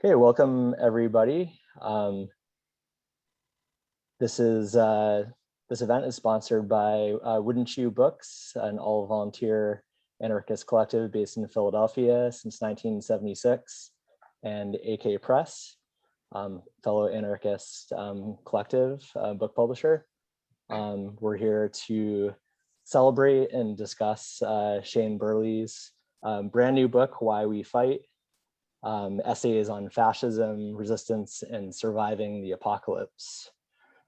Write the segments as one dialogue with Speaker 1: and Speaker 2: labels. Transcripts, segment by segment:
Speaker 1: Okay, welcome everybody. This event is sponsored by Wooden Shoe Books, an all-volunteer anarchist collective based in Philadelphia since 1976, and AK Press, fellow anarchist collective book publisher. We're here to celebrate and discuss Shane Burley's brand new book, Why We Fight, essays on fascism, resistance, and surviving the apocalypse.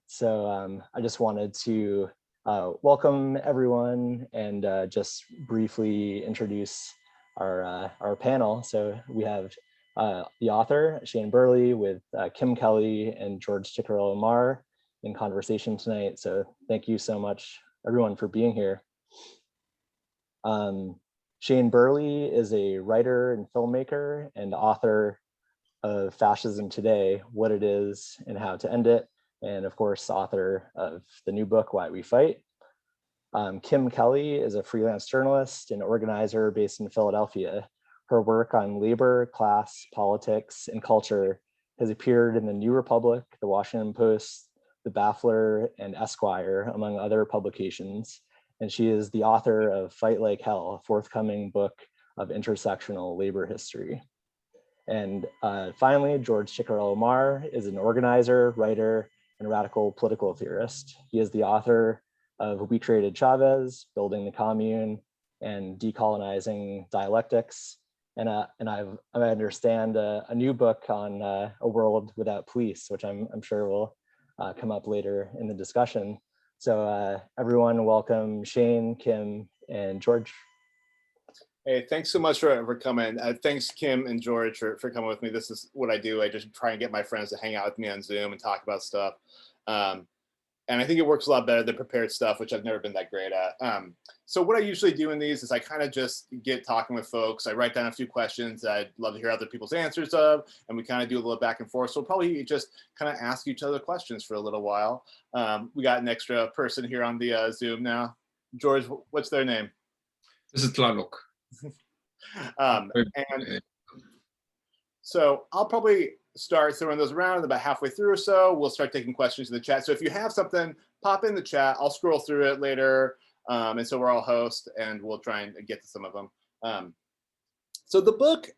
Speaker 1: So I just wanted to welcome everyone and just briefly introduce our panel. So we have the author, Shane Burley, with Kim Kelly and George Ciccariello-Maher in conversation tonight. So thank you so much, everyone, for being here. Shane Burley is a writer and filmmaker and author of Fascism Today, What It Is and How to End It, and of course, author of the new book, Why We Fight. Kim Kelly is a freelance journalist and organizer based in Philadelphia. Her work on labor, class, politics, and culture has appeared in the New Republic, the Washington Post, the Baffler, and Esquire, among other publications. And she is the author of Fight Like Hell, a forthcoming book of intersectional labor history. And finally, George Ciccariello-Maher is an organizer, writer, and radical political theorist. He is the author of We Created Chavez, Building the Commune, and Decolonizing Dialectics. And I understand a new book on a world without police, which I'm sure will come up later in the discussion. So everyone, welcome Shane, Kim, and George.
Speaker 2: Hey, thanks so much for coming. Thanks, Kim and George, for coming with me. This is what I do. I just try and get my friends to hang out with me on Zoom and talk about stuff. And I think it works a lot better than prepared stuff, which I've never been that great at. So what I usually do in these is I kind of just get talking with folks. I write down a few questions that I'd love to hear other people's answers of, and we kind of do a little back and forth. So we'll probably just kind of ask each other questions for a little while. We got an extra person here on the Zoom now. George, what's their name?
Speaker 3: This is Tlaloc.
Speaker 2: And so I'll probably start throwing those around, and about halfway through or so, we'll start taking questions in the chat. So if you have something, pop in the chat. I'll scroll through it later. And so we're all hosts, and we'll try and get to some of them. So the book,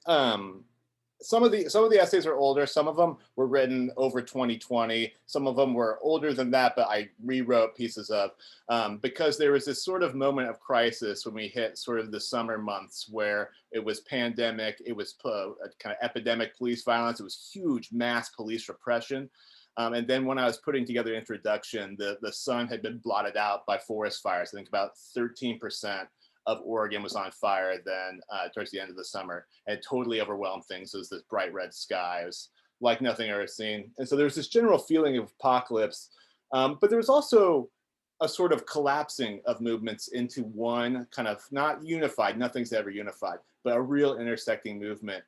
Speaker 2: some of the essays are older. Some of them were written over 2020. Some of them were older than that, but I rewrote pieces of, because there was this sort of moment of crisis when we hit sort of the summer months where it was pandemic, it was kind of epidemic police violence, it was huge mass police repression. And then when I was putting together introduction, the sun had been blotted out by forest fires. I think about 13% of Oregon was on fire then towards the end of the summer, and it totally overwhelmed things. It was this bright red sky. It was like nothing I've ever seen. And so there was this general feeling of apocalypse, but there was also a sort of collapsing of movements into one kind of, not unified, nothing's ever unified, but a real intersecting movement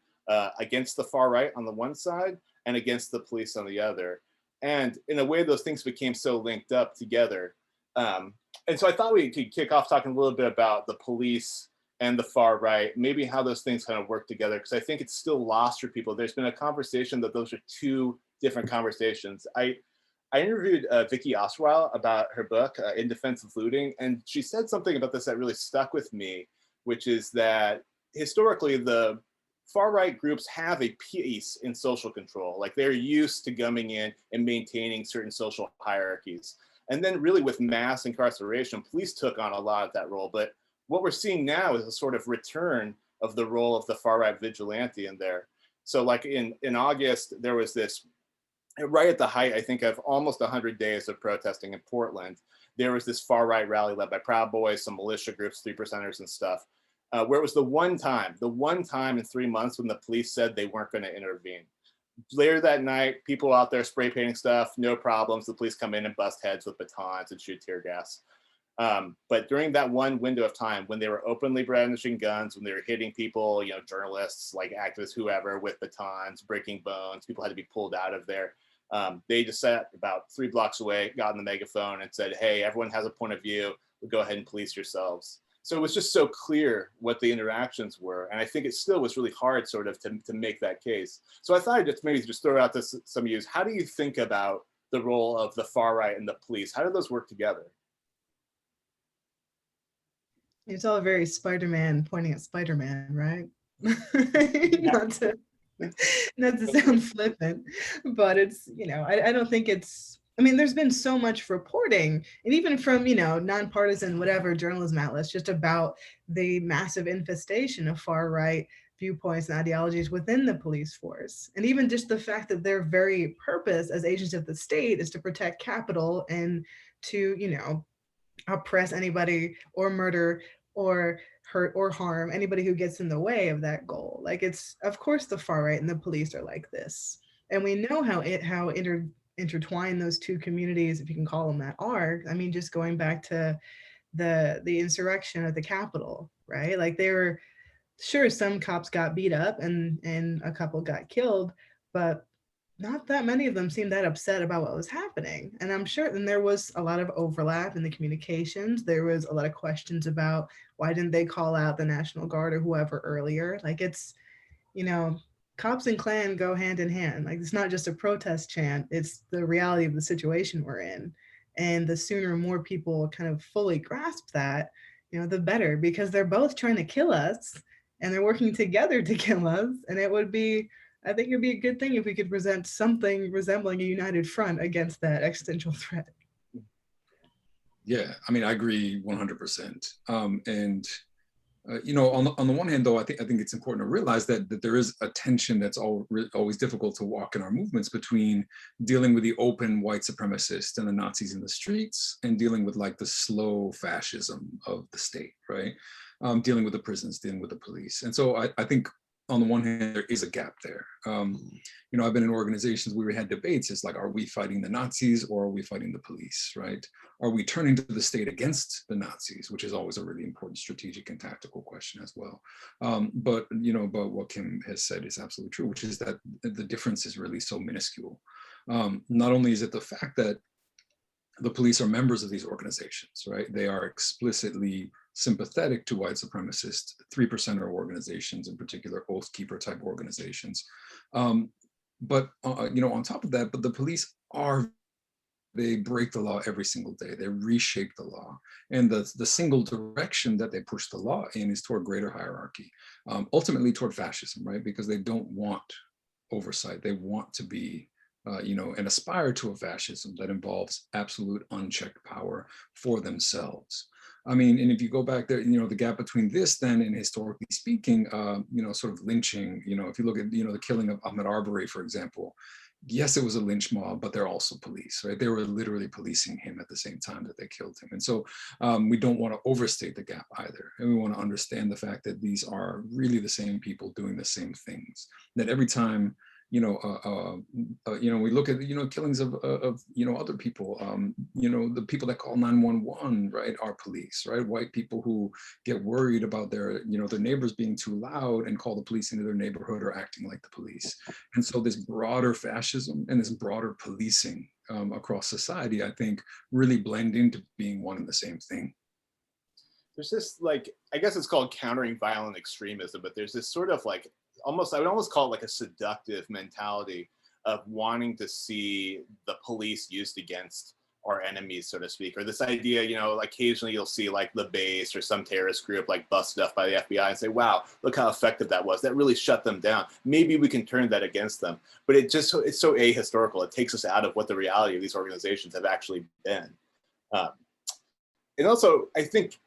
Speaker 2: against the far right on the one side and against the police on the other. And in a way, those things became so linked up together. And so I thought we could kick off talking a little bit about the police and the far right, maybe how those things kind of work together, because I think it's still lost for people. There's been a conversation that those are two different conversations. I interviewed Vicky Osweiler about her book, In Defense of Looting, and she said something about this that really stuck with me, which is that historically the far right groups have a piece in social control. Like they're used to gumming in and maintaining certain social hierarchies. And then really with mass incarceration, police took on a lot of that role. But what we're seeing now is a sort of return of the role of the far right vigilante in there. So like in August, there was this, right at the height, I think, of almost 100 days of protesting in Portland, there was this far right rally led by Proud Boys, some militia groups, 3%ers and stuff, where it was the one time in 3 months when the police said they weren't going to intervene. Later that night, people out there spray painting stuff, no problems. The police come in and bust heads with batons and shoot tear gas. But during that one window of time, when they were openly brandishing guns, when they were hitting people, you know, journalists, like activists, whoever, with batons, breaking bones, people had to be pulled out of there. They just sat about 3 blocks away, got on the megaphone and said, hey, everyone has a point of view. Go ahead and police yourselves. So it was just so clear what the interactions were. And I think it still was really hard sort of to make that case. So I thought I'd just maybe just throw out to some of you, how do you think about the role of the far right and the police? How do those work together?
Speaker 3: It's all very Spider-Man pointing at Spider-Man, right? not to sound flippant, but it's, I don't think it's, I mean, there's been so much reporting, and even from, nonpartisan, whatever journalism outlets, just about the massive infestation of far right viewpoints and ideologies within the police force. And even just the fact that their very purpose as agents of the state is to protect capital and to, oppress anybody or murder or hurt or harm anybody who gets in the way of that goal. Like, it's, of course, the far right and the police are like this. And we know how intertwined those two communities, if you can call them that, are. I mean, just going back to the insurrection at the Capitol, right? Like, they were, sure, some cops got beat up and a couple got killed, but not that many of them seemed that upset about what was happening. And I'm sure then there was a lot of overlap in the communications. There was a lot of questions about why didn't they call out the National Guard or whoever earlier? Like, it's, cops and Klan go hand in hand. Like, it's not just a protest chant, it's the reality of the situation we're in. And the sooner more people kind of fully grasp that, the better, because they're both trying to kill us and they're working together to kill us. And I think it'd be a good thing if we could present something resembling a united front against that existential threat.
Speaker 4: Yeah, I mean, I agree 100%. On the one hand, though, I think it's important to realize that there is a tension that's always difficult to walk in our movements between dealing with the open white supremacists and the Nazis in the streets and dealing with like the slow fascism of the state, right? Dealing with the prisons, dealing with the police. And so I think on the one hand, there is a gap there. I've been in organizations where we had debates. It's like, are we fighting the Nazis or are we fighting the police, right? Are we turning to the state against the Nazis, which is always a really important strategic and tactical question as well. But what Kim has said is absolutely true, which is that the difference is really so minuscule. Not only is it the fact that the police are members of these organizations, right? They are explicitly sympathetic to white supremacist 3%er organizations, in particular Oath Keeper type organizations. But on top of that, but the police they break the law every single day. They reshape the law. And the single direction that they push the law in is toward greater hierarchy, ultimately toward fascism, right? Because they don't want oversight. They want to be and aspire to a fascism that involves absolute unchecked power for themselves. I mean, and if you go back there, the gap between this then and historically speaking, sort of lynching, if you look at, the killing of Ahmaud Arbery, for example, yes, it was a lynch mob, but they're also police, right? They were literally policing him at the same time that they killed him. And so we don't want to overstate the gap either. And we want to understand the fact that these are really the same people doing the same things, that every time we look at killings of other people, the people that call 911, right, are police, right? White people who get worried about their neighbors being too loud and call the police into their neighborhood or acting like the police. And so this broader fascism and this broader policing across society, I think, really blend into being one and the same thing.
Speaker 2: There's this, I guess it's called countering violent extremism, but there's this sort of I would almost call it like a seductive mentality of wanting to see the police used against our enemies, so to speak, or this idea, occasionally you'll see the base or some terrorist group busted up by the FBI and say, wow, look how effective that was. That really shut them down. Maybe we can turn that against them. But it's so ahistorical. It takes us out of what the reality of these organizations have actually been. And also, I think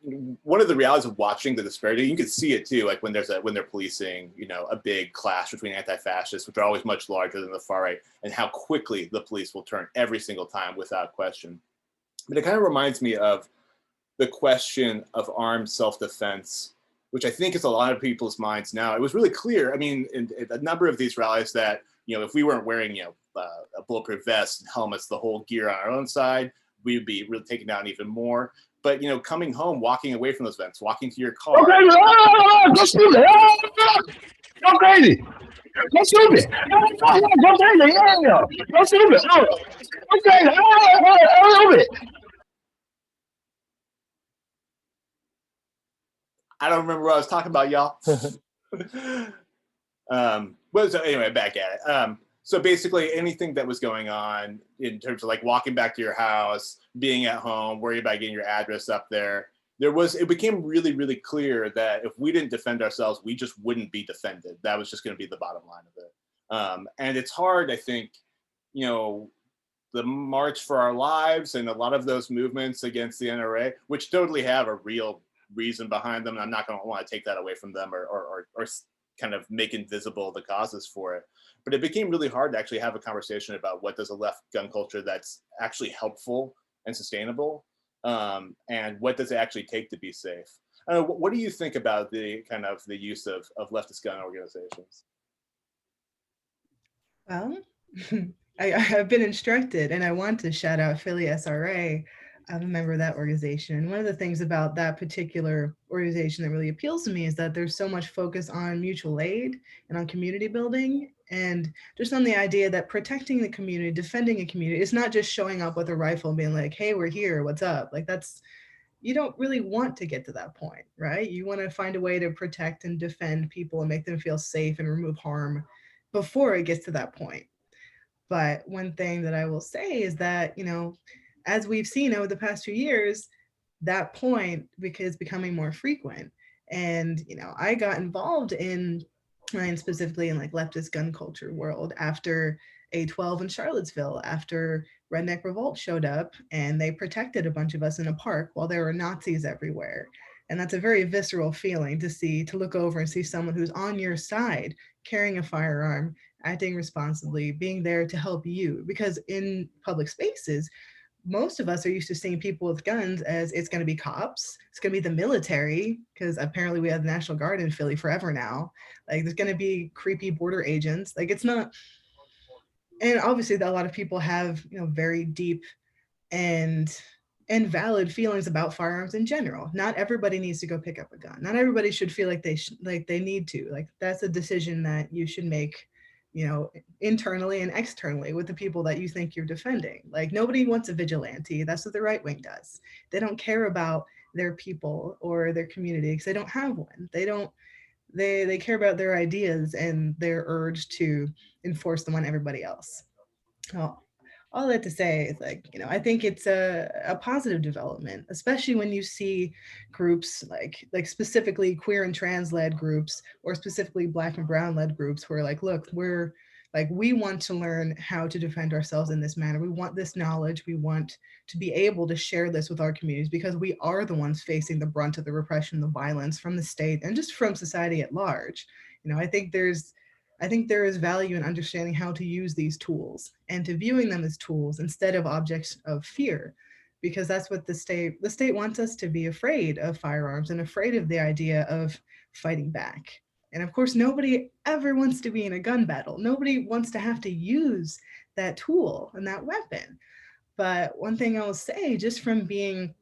Speaker 2: one of the realities of watching the disparity, you can see it too, when they're policing, a big clash between anti-fascists, which are always much larger than the far right, and how quickly the police will turn every single time without question. But it kind of reminds me of the question of armed self-defense, which I think is a lot of people's minds now. It was really clear, I mean, in a number of these rallies that, if we weren't wearing, a bulletproof vest and helmets, the whole gear on our own side, we would be really taken down even more. But coming home, walking away from those events, walking to your car.
Speaker 5: Go crazy! Go stupid! Go crazy! Go stupid! Go crazy! Go stupid! Go crazy! Go stupid!
Speaker 2: I don't remember what I was talking about, y'all. Well, so anyway, back at it. So basically anything that was going on in terms of like walking back to your house, being at home, worrying about getting your address up there, it became really, really clear that if we didn't defend ourselves, we just wouldn't be defended. That was just going to be the bottom line of it. And it's hard, I think, you know, the March for Our Lives and a lot of those movements against the NRA, which totally have a real reason behind them. And I'm not going to want to take that away from them or kind of make invisible the causes for it. But it became really hard to actually have a conversation about what does a left gun culture that's actually helpful and sustainable, and what does it actually take to be safe. What do you think about the kind of the use of leftist gun organizations?
Speaker 3: Well, I've been instructed, and I want to shout out Philly SRA. I'm a member of that organization. And one of the things about that particular organization that really appeals to me is that there's so much focus on mutual aid and on community building, and just on the idea that protecting the community, defending a community, it's not just showing up with a rifle and being like, hey, we're here, what's up? Like you don't really want to get to that point, right? You want to find a way to protect and defend people and make them feel safe and remove harm before it gets to that point. But one thing that I will say is that, you know, as we've seen over the past few years, that point is becoming more frequent. And, you know, I got involved in, and specifically in like leftist gun culture world after A12 in Charlottesville, after Redneck Revolt showed up and they protected a bunch of us in a park while there were Nazis everywhere. And that's a very visceral feeling to look over and see someone who's on your side, carrying a firearm, acting responsibly, being there to help you. Because in public spaces, most of us are used to seeing people with guns as it's going to be cops, it's going to be the military, because apparently we have the National Guard in Philly forever now. Like there's going to be creepy border agents. Like it's not, and obviously a lot of people have, you know, very deep and valid feelings about firearms in general. Not everybody needs to go pick up a gun. Not everybody should feel like they need to. Like that's a decision that you should make, you know, internally and externally with the people that you think you're defending. Like nobody wants a vigilante. That's what the right wing does. They don't care about their people or their community because they don't have one. They care about their ideas and their urge to enforce them on everybody else. Well, all that to say is, like, you know, I think it's a positive development, especially when you see groups like specifically queer and trans led groups, or specifically Black and brown led groups who are like, look, we want to learn how to defend ourselves in this manner. We want this knowledge. We want to be able to share this with our communities because we are the ones facing the brunt of the repression, the violence from the state and just from society at large. You know, I think there is value in understanding how to use these tools and to viewing them as tools instead of objects of fear, because that's what the state wants us to be afraid of firearms and afraid of the idea of fighting back. And of course, nobody ever wants to be in a gun battle. Nobody wants to have to use that tool and that weapon. But one thing I will say, just from being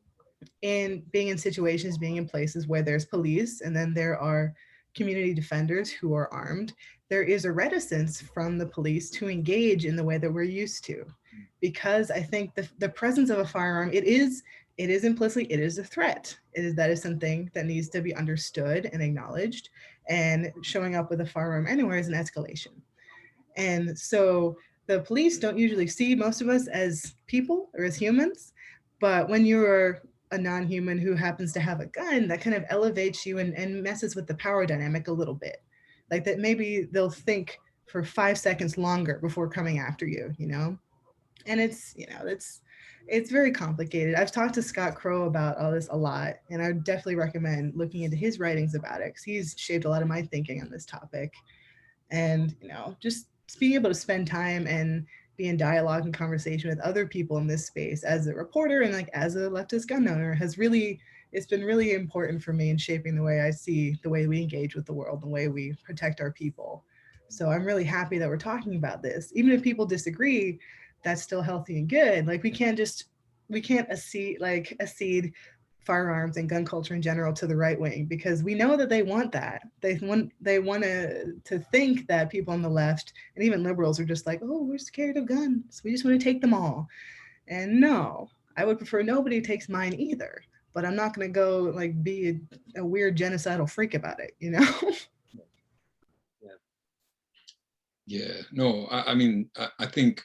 Speaker 3: in situations, being in places where there's police and then there are community defenders who are armed, there is a reticence from the police to engage in the way that we're used to. Because I think the presence of a firearm, it is implicitly, it is a threat. That is something that needs to be understood and acknowledged, and showing up with a firearm anywhere is an escalation. And so the police don't usually see most of us as people or as humans, but when you're a non-human who happens to have a gun, that kind of elevates you and messes with the power dynamic a little bit. Like that maybe they'll think for 5 seconds longer before coming after you, you know? And it's, you know, it's very complicated. I've talked to Scott Crow about all this a lot, and I definitely recommend looking into his writings about it because he's shaped a lot of my thinking on this topic. And, you know, just being able to spend time and be in dialogue and conversation with other people in this space as a reporter and like as a leftist gun owner it's been really important for me in shaping the way I see the way we engage with the world, the way we protect our people. So I'm really happy that we're talking about this. Even if people disagree, that's still healthy and good. Like we can't accede firearms and gun culture in general to the right wing, because we know that they want that. They want to think that people on the left and even liberals are just like, oh, we're scared of guns. We just want to take them all. And no, I would prefer nobody takes mine either. but I'm not going to go like be a weird genocidal freak about it, you know?
Speaker 4: Yeah, no, I mean, I think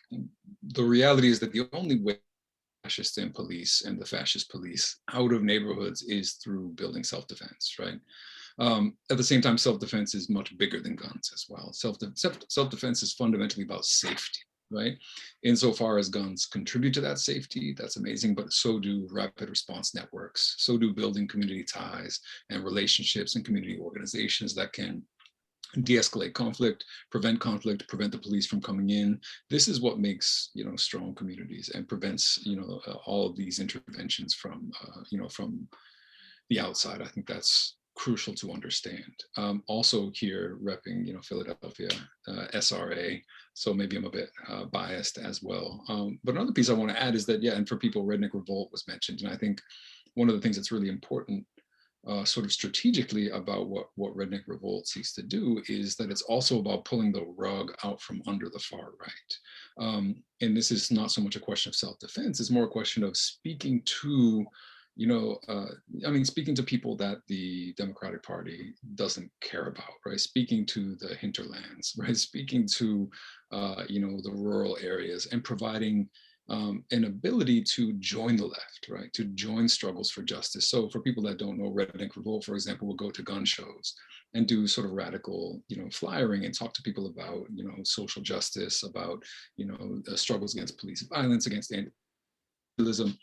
Speaker 4: the reality is that the only way fascist and police and the fascist police out of neighborhoods is through building self-defense, right? At the same time, self-defense is much bigger than guns as well. Self-defense is fundamentally about safety, right? Insofar as guns contribute to that safety, that's amazing, but so do rapid response networks, so do building community ties and relationships and community organizations that can de-escalate conflict, prevent the police from coming in. This is what makes, you know, strong communities and prevents, you know, all of these interventions from, you know, from the outside. I think that's crucial to understand. Also here repping, you know, Philadelphia, SRA. So maybe I'm a bit biased as well. But another piece I want to add is that, yeah, and for people, Redneck Revolt was mentioned. And I think one of the things that's really important sort of strategically about what Redneck Revolt seeks to do is that it's also about pulling the rug out from under the far right. And this is not so much a question of self-defense, it's more a question of speaking to, you know, I mean, speaking to people that the Democratic Party doesn't care about, right? Speaking to the hinterlands, right? Speaking to, you know, the rural areas and providing an ability to join the left, right? To join struggles for justice. So for people that don't know, Redneck Revolt, for example, will go to gun shows and do sort of radical, you know, flyering and talk to people about, you know, social justice, about, you know, struggles against police violence, against antifascism,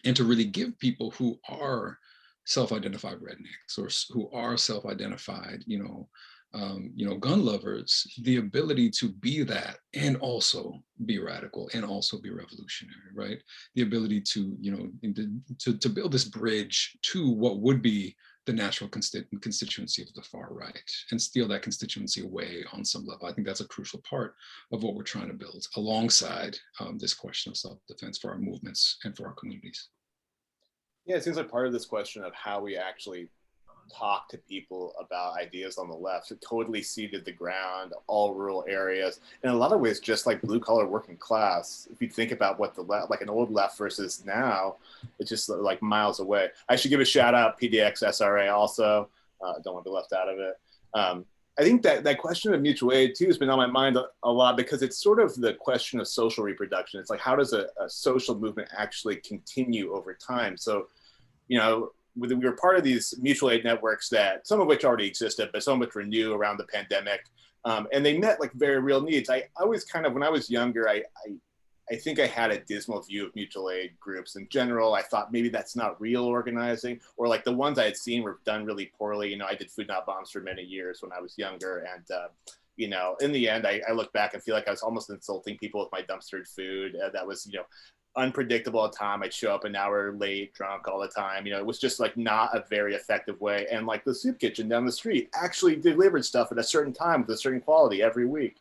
Speaker 4: and to really give people who are self-identified rednecks or who are self-identified, you know, gun lovers, the ability to be that and also be radical and also be revolutionary, right? The ability to, you know, to build this bridge to what would be the natural constituency of the far right and steal that constituency away on some level. I think that's a crucial part of what we're trying to build alongside this question of self-defense for our movements and for our communities.
Speaker 2: Yeah, it seems like part of this question of how we actually talk to people about ideas on the left, it totally seeded the ground, all rural areas, in a lot of ways, just like blue collar working class. If you think about what the left, like an old left versus now, it's just like miles away. I should give a shout out PDX SRA also. Don't want to be left out of it. I think that question of mutual aid too has been on my mind a lot because it's sort of the question of social reproduction. It's like, how does a social movement actually continue over time? So, you know, we were part of these mutual aid networks that some of which already existed, but some of which were new around the pandemic. And they met like very real needs. I always kind of, when I was younger, I think I had a dismal view of mutual aid groups in general. I thought maybe that's not real organizing, or like the ones I had seen were done really poorly. You know, I did Food Not Bombs for many years when I was younger. And, you know, in the end, I look back and feel like I was almost insulting people with my dumpstered food. That was, you know, unpredictable at time. I'd show up an hour late, drunk all the time. You know, it was just like not a very effective way. And like the soup kitchen down the street actually delivered stuff at a certain time with a certain quality every week.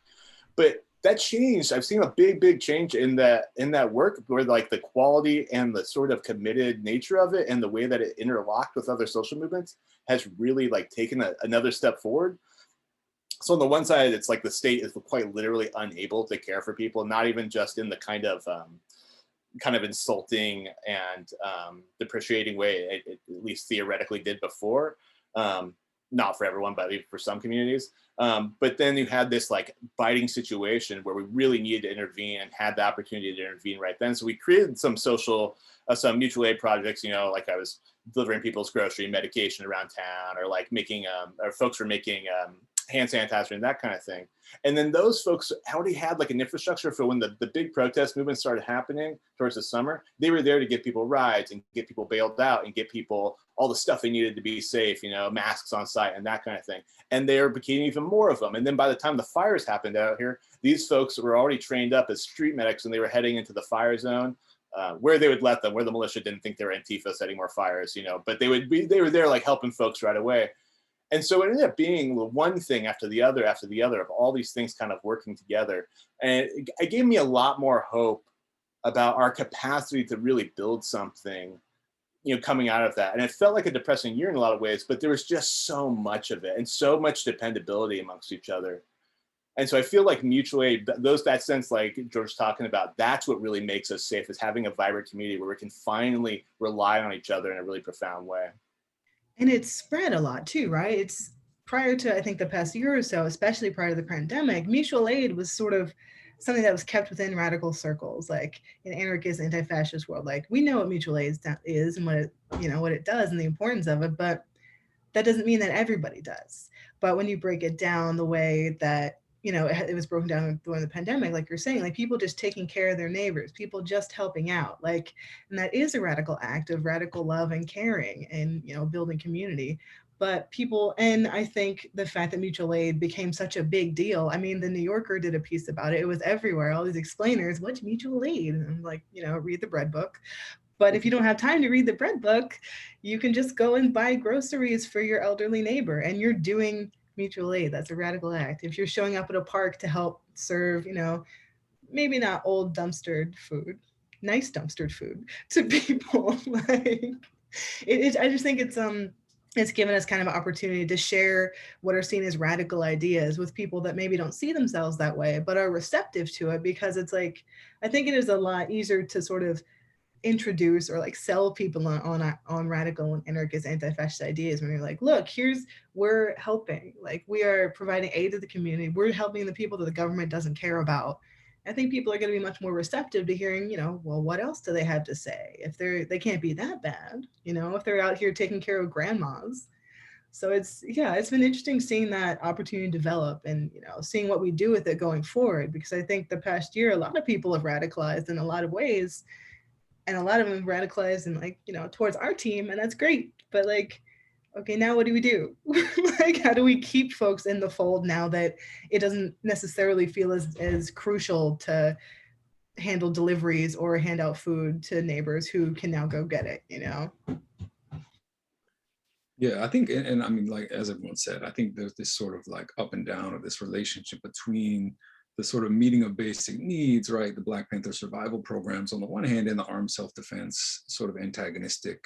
Speaker 2: But that changed. I've seen a big change in that work where like the quality and the sort of committed nature of it and the way that it interlocked with other social movements has really like taken another step forward. So on the one side, it's like the state is quite literally unable to care for people, not even just in the kind of insulting and depreciating way it at least theoretically did before. Not for everyone, but for some communities. But then you had this like biting situation where we really needed to intervene and had the opportunity to intervene right then. So we created some social, some mutual aid projects, you know, like I was delivering people's grocery medication around town, or like making, or folks were making hand sanitizer and that kind of thing. And then those folks already had like an infrastructure for when the big protest movement started happening towards the summer. They were there to get people rides and get people bailed out and get people all the stuff they needed to be safe, you know, masks on site and that kind of thing. And there became even more of them. And then by the time the fires happened out here, these folks were already trained up as street medics and they were heading into the fire zone. Where they would let them, where the militia didn't think they were Antifa setting more fires, you know, but they were there like helping folks right away. And so it ended up being one thing after the other of all these things kind of working together. And it gave me a lot more hope about our capacity to really build something, you know, coming out of that. And it felt like a depressing year in a lot of ways, but there was just so much of it and so much dependability amongst each other. And so I feel like mutual aid, that sense like George's talking about, that's what really makes us safe, is having a vibrant community where we can finally rely on each other in a really profound way.
Speaker 3: And it's spread a lot too, right? It's prior to, I think, the past year or so, especially prior to the pandemic, mutual aid was sort of something that was kept within radical circles, like in anarchist, anti-fascist world. Like, we know what mutual aid is and what it, what it does and the importance of it, but that doesn't mean that everybody does. But when you break it down the way that, it was broken down during the pandemic, like you're saying, like people just taking care of their neighbors, people just helping out, like, and that is a radical act of radical love and caring and, building community. But people, and I think the fact that mutual aid became such a big deal. I mean, the New Yorker did a piece about it. It was everywhere. All these explainers, what's mutual aid? And I'm like, read the bread book. But if you don't have time to read the bread book, you can just go and buy groceries for your elderly neighbor, and you're doing mutual aid. That's a radical act. If you're showing up at a park to help serve, maybe not old dumpstered food, nice dumpstered food to people, like I just think it's given us kind of an opportunity to share what are seen as radical ideas with people that maybe don't see themselves that way, but are receptive to it, because it's like, I think it is a lot easier to sort of introduce or like sell people on radical and anarchist anti-fascist ideas when you're like, look, we're helping, like we are providing aid to the community, we're helping the people that the government doesn't care about. I think people are going to be much more receptive to hearing, well, what else do they have to say if they can't be that bad, if they're out here taking care of grandmas. So it's been interesting seeing that opportunity develop and, seeing what we do with it going forward, because I think the past year, a lot of people have radicalized in a lot of ways, and a lot of them radicalized and like, towards our team, and that's great. But like, okay, now what do we do? Like, how do we keep folks in the fold now that it doesn't necessarily feel as crucial to handle deliveries or hand out food to neighbors who can now go get it,
Speaker 4: Yeah, I think, and I mean, like, as everyone said, I think there's this sort of like up and down of this relationship between the sort of meeting of basic needs, right? The Black Panther survival programs on the one hand, and the armed self-defense sort of antagonistic,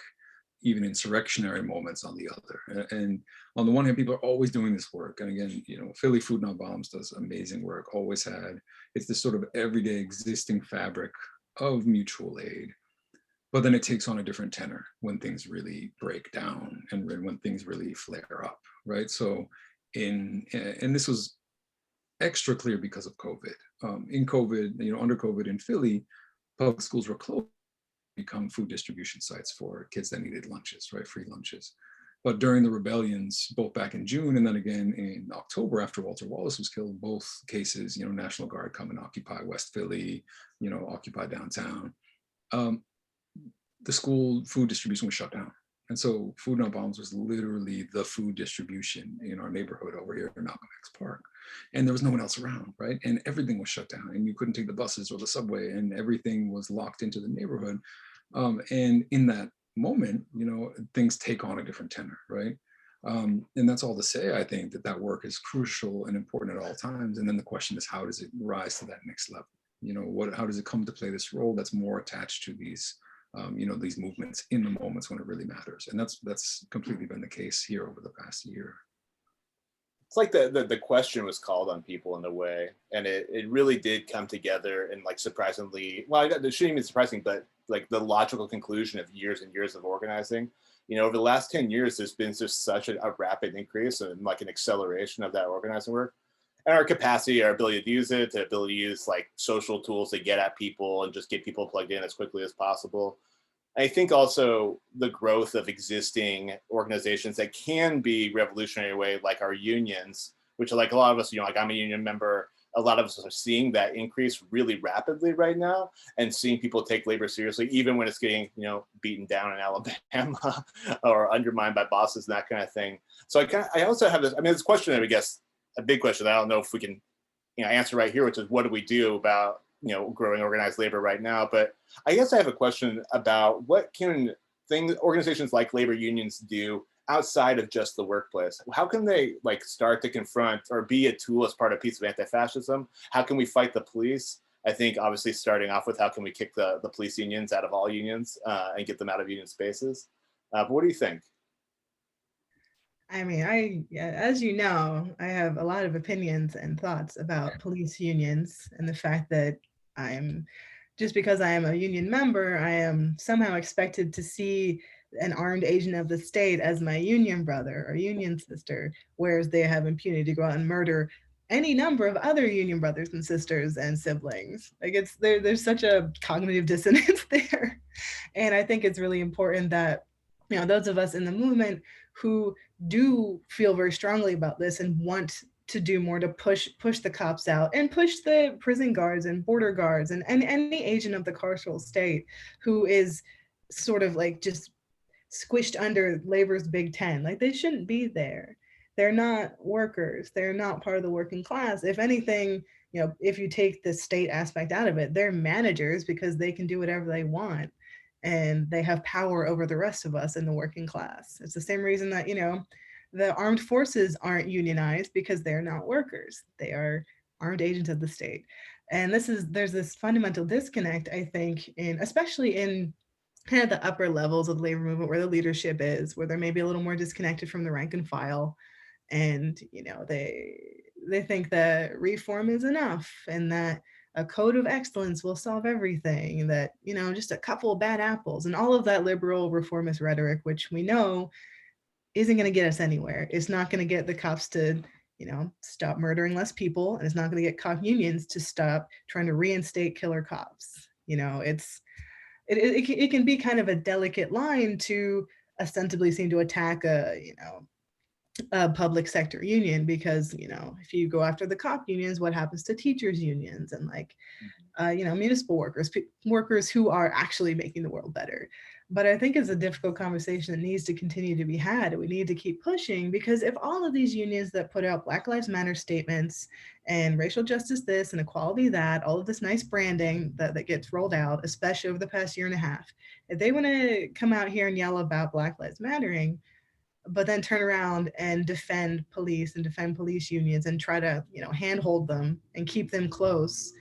Speaker 4: even insurrectionary moments on the other. And on the one hand, people are always doing this work. And again, Philly Food Not Bombs does amazing work, always had. It's this sort of everyday existing fabric of mutual aid. But then it takes on a different tenor when things really break down and when things really flare up, right? So and this was extra clear because of COVID. In COVID, under COVID in Philly, public schools were closed to become food distribution sites for kids that needed lunches, right? Free lunches. But during the rebellions, both back in June and then again in October after Walter Wallace was killed, both cases, National Guard come and occupy West Philly, occupy downtown. The school food distribution was shut down. And so Food Not Bombs was literally the food distribution in our neighborhood over here in Malcolm X Park. And there was no one else around, right? And everything was shut down and you couldn't take the buses or the subway and everything was locked into the neighborhood. And in that moment, things take on a different tenor, right? And that's all to say, I think that work is crucial and important at all times. And then the question is, how does it rise to that next level? How does it come to play this role that's more attached to these these movements in the moments when it really matters. And that's completely been the case here over the past year.
Speaker 2: It's like the question was called on people in a way, and it really did come together in like surprisingly, well, it shouldn't even be surprising, but like the logical conclusion of years and years of organizing. Over the last 10 years, there's been just such a rapid increase and like an acceleration of that organizing work. And our capacity, our ability to use it, the ability to use like social tools to get at people and just get people plugged in as quickly as possible. I think also the growth of existing organizations that can be revolutionary way, like our unions, which are like a lot of us, like I'm a union member, a lot of us are seeing that increase really rapidly right now and seeing people take labor seriously, even when it's getting, beaten down in Alabama or undermined by bosses and that kind of thing. So I also have this question that I guess, a big question that I don't know if we can, answer right here, which is what do we do about, growing organized labor right now? But I guess I have a question about what can organizations like labor unions do outside of just the workplace? How can they like start to confront or be a tool as part of a piece of anti-fascism? How can we fight the police? I think obviously starting off with how can we kick the police unions out of all unions and get them out of union spaces? But what do you think?
Speaker 3: I mean, as you know, I have a lot of opinions and thoughts about police unions and the fact that just because I am a union member, I am somehow expected to see an armed agent of the state as my union brother or union sister, whereas they have impunity to go out and murder any number of other union brothers and sisters and siblings. Like there's such a cognitive dissonance there. And I think it's really important that, those of us in the movement who do feel very strongly about this and want to do more to push the cops out and push the prison guards and border guards and any agent of the carceral state who is sort of like just squished under labor's big 10. Like, they shouldn't be there. They're not workers. They're not part of the working class. If anything, if you take the state aspect out of it, they're managers because they can do whatever they want and they have power over the rest of us in the working class. It's the same reason that, the armed forces aren't unionized, because they're not workers. They are armed agents of the state. And there's this fundamental disconnect, I think, especially in kind of the upper levels of the labor movement, where the leadership is, where they're maybe a little more disconnected from the rank and file. And, they think that reform is enough and that a code of excellence will solve everything, that, just a couple of bad apples and all of that liberal reformist rhetoric, which we know isn't going to get us anywhere. It's not going to get the cops to, stop murdering less people, and it's not going to get cop unions to stop trying to reinstate killer cops. It can be kind of a delicate line to ostensibly seem to attack a public sector union, because if you go after the cop unions, what happens to teachers unions and municipal workers who are actually making the world better. But I think it's a difficult conversation that needs to continue to be had. We need to keep pushing, because if all of these unions that put out Black Lives Matter statements and racial justice this and equality that, all of this nice branding that gets rolled out, especially over the past year and a half, if they want to come out here and yell about Black Lives Mattering, but then turn around and defend police and defend police unions and try to, handhold them and keep them close,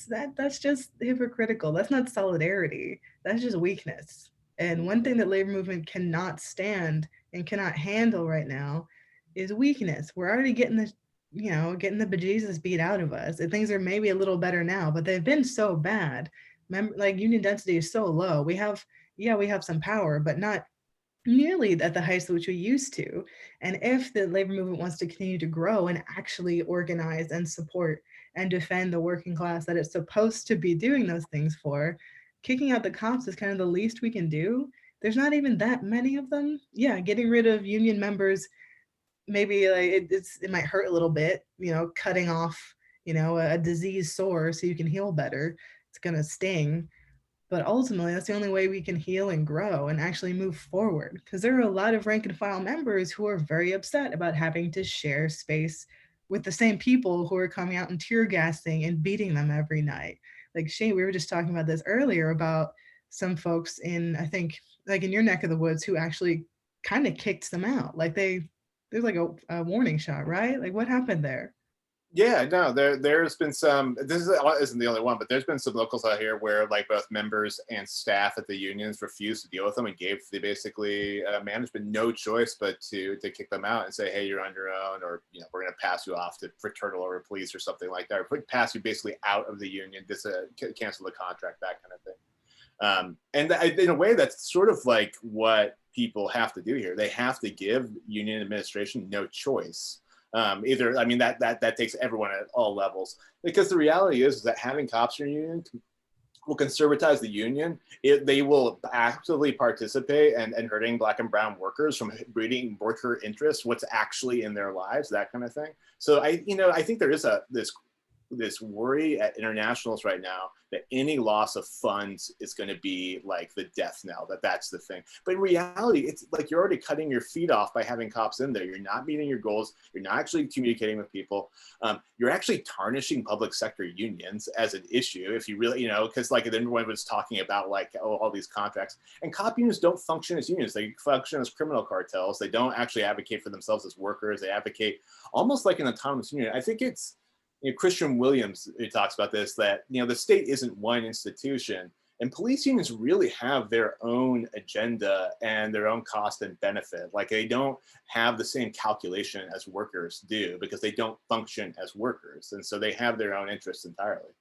Speaker 3: that's just hypocritical. That's not solidarity. That's just weakness. And one thing that labor movement cannot stand and cannot handle right now is weakness. We're already getting the bejesus beat out of us. And things are maybe a little better now, but they've been so bad. Like, union density is so low. We have some power, but not nearly at the heights which we used to. And if the labor movement wants to continue to grow and actually organize and support and defend the working class that it's supposed to be doing those things for, kicking out the cops is kind of the least we can do. There's not even that many of them. Yeah, getting rid of union members, maybe like it might hurt a little bit, cutting off, a disease sore so you can heal better. It's gonna sting. But ultimately, that's the only way we can heal and grow and actually move forward. Because there are a lot of rank and file members who are very upset about having to share space with the same people who are coming out and tear gassing and beating them every night. Like, Shane, we were just talking about this earlier about some folks in, I think, like in your neck of the woods, who actually kind of kicked them out. Like there's like a warning shot, right? Like, what happened there?
Speaker 2: Yeah, no, there's been some, isn't the only one, but there's been some locals out here where like both members and staff at the unions refused to deal with them and gave the basically management no choice but to kick them out and say, hey, you're on your own, or we're going to pass you off to fraternal or police or something like that, or pass you basically out of the union, cancel the contract, that kind of thing. And in a way, that's sort of like what people have to do here. They have to give union administration no choice. That takes everyone at all levels, because the reality is that having cops in your union will conservatize the union. They will actively participate and hurting Black and brown workers from breeding worker interests, what's actually in their lives, that kind of thing. So I think there is this worry at internationals right now that any loss of funds is going to be like the death knell, that's the thing. But in reality, it's like you're already cutting your feet off by having cops in there. You're not meeting your goals. You're not actually communicating with people. You're actually tarnishing public sector unions as an issue, if you really, because like everyone was talking about like all these contracts, and cop unions don't function as unions. They function as criminal cartels. They don't actually advocate for themselves as workers. They advocate almost like an autonomous union. I think it's, Christian Williams, who talks about this, that, the state isn't one institution. And police unions really have their own agenda and their own cost and benefit. Like they don't have the same calculation as workers do because they don't function as workers. And so they have their own interests entirely.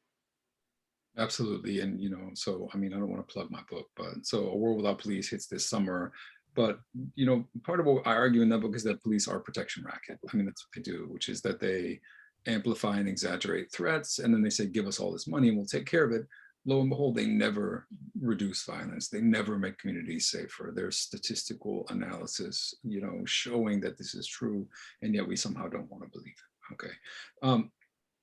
Speaker 4: Absolutely. And, you know, so, I mean, I don't want to plug my book, but so A World Without Police hits this summer. But, you know, part of what I argue in that book is that police are a protection racket. I mean, that's what they do, which is that they amplify and exaggerate threats. And then they say, give us all this money and we'll take care of it. Lo and behold, they never reduce violence. They never make communities safer. There's statistical analysis, you know, showing that this is true. And yet we somehow don't want to believe it. Okay.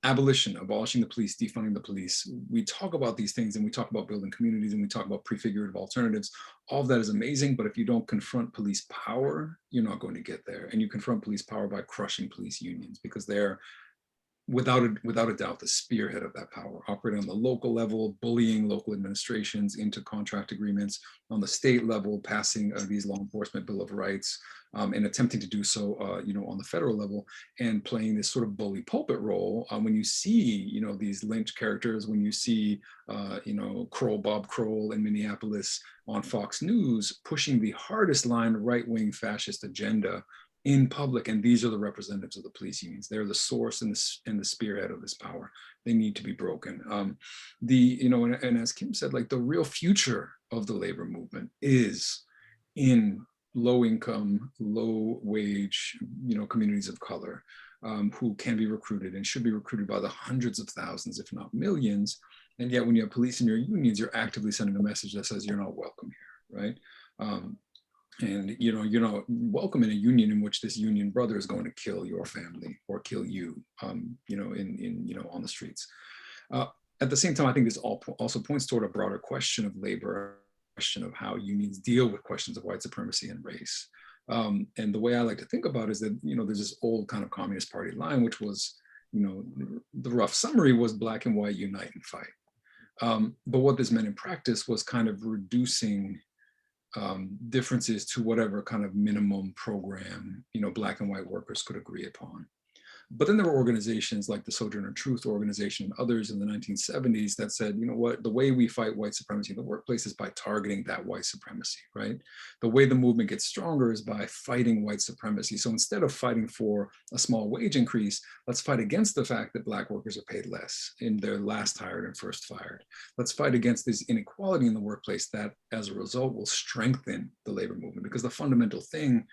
Speaker 4: Abolition, abolishing the police, defunding the police. We talk about these things and we talk about building communities and we talk about prefigurative alternatives. All of that is amazing, but if you don't confront police power, you're not going to get there. And you confront police power by crushing police unions because they're without a doubt the spearhead of that power, operating on the local level, bullying local administrations into contract agreements, on the state level, passing these law enforcement bill of rights, and attempting to do so, you know, on the federal level, and playing this sort of bully pulpit role. When you see, you know, these Lynch characters, when you see, you know, Bob Kroll in Minneapolis on Fox News pushing the hardest line right-wing fascist agenda in public, and these are the representatives of the police unions. They're the source and the spearhead of this power. They need to be broken. You know, and as Kim said, like the real future of the labor movement is in low income, low wage, you know, communities of color who can be recruited and should be recruited by the hundreds of thousands, if not millions. And yet when you have police in your unions, you're actively sending a message that says you're not welcome here, right? And you know, you're not welcome in a union in which this union brother is going to kill your family or kill you, you know, you know, on the streets. At the same time, I think this also points toward a broader question of labor, question of how unions deal with questions of white supremacy and race. And the way I like to think about it is that, you know, there's this old kind of Communist Party line, which was, you know, the rough summary was black and white unite and fight. But what this meant in practice was kind of reducing differences to whatever kind of minimum program, you know, black and white workers could agree upon. But then there were organizations like the Sojourner Truth organization and others in the 1970s that said, you know what, the way we fight white supremacy in the workplace is by targeting that white supremacy, right? The way the movement gets stronger is by fighting white supremacy. So instead of fighting for a small wage increase, let's fight against the fact that black workers are paid less in their last hired and first fired. Let's fight against this inequality in the workplace that as a result will strengthen the labor movement, because the fundamental thing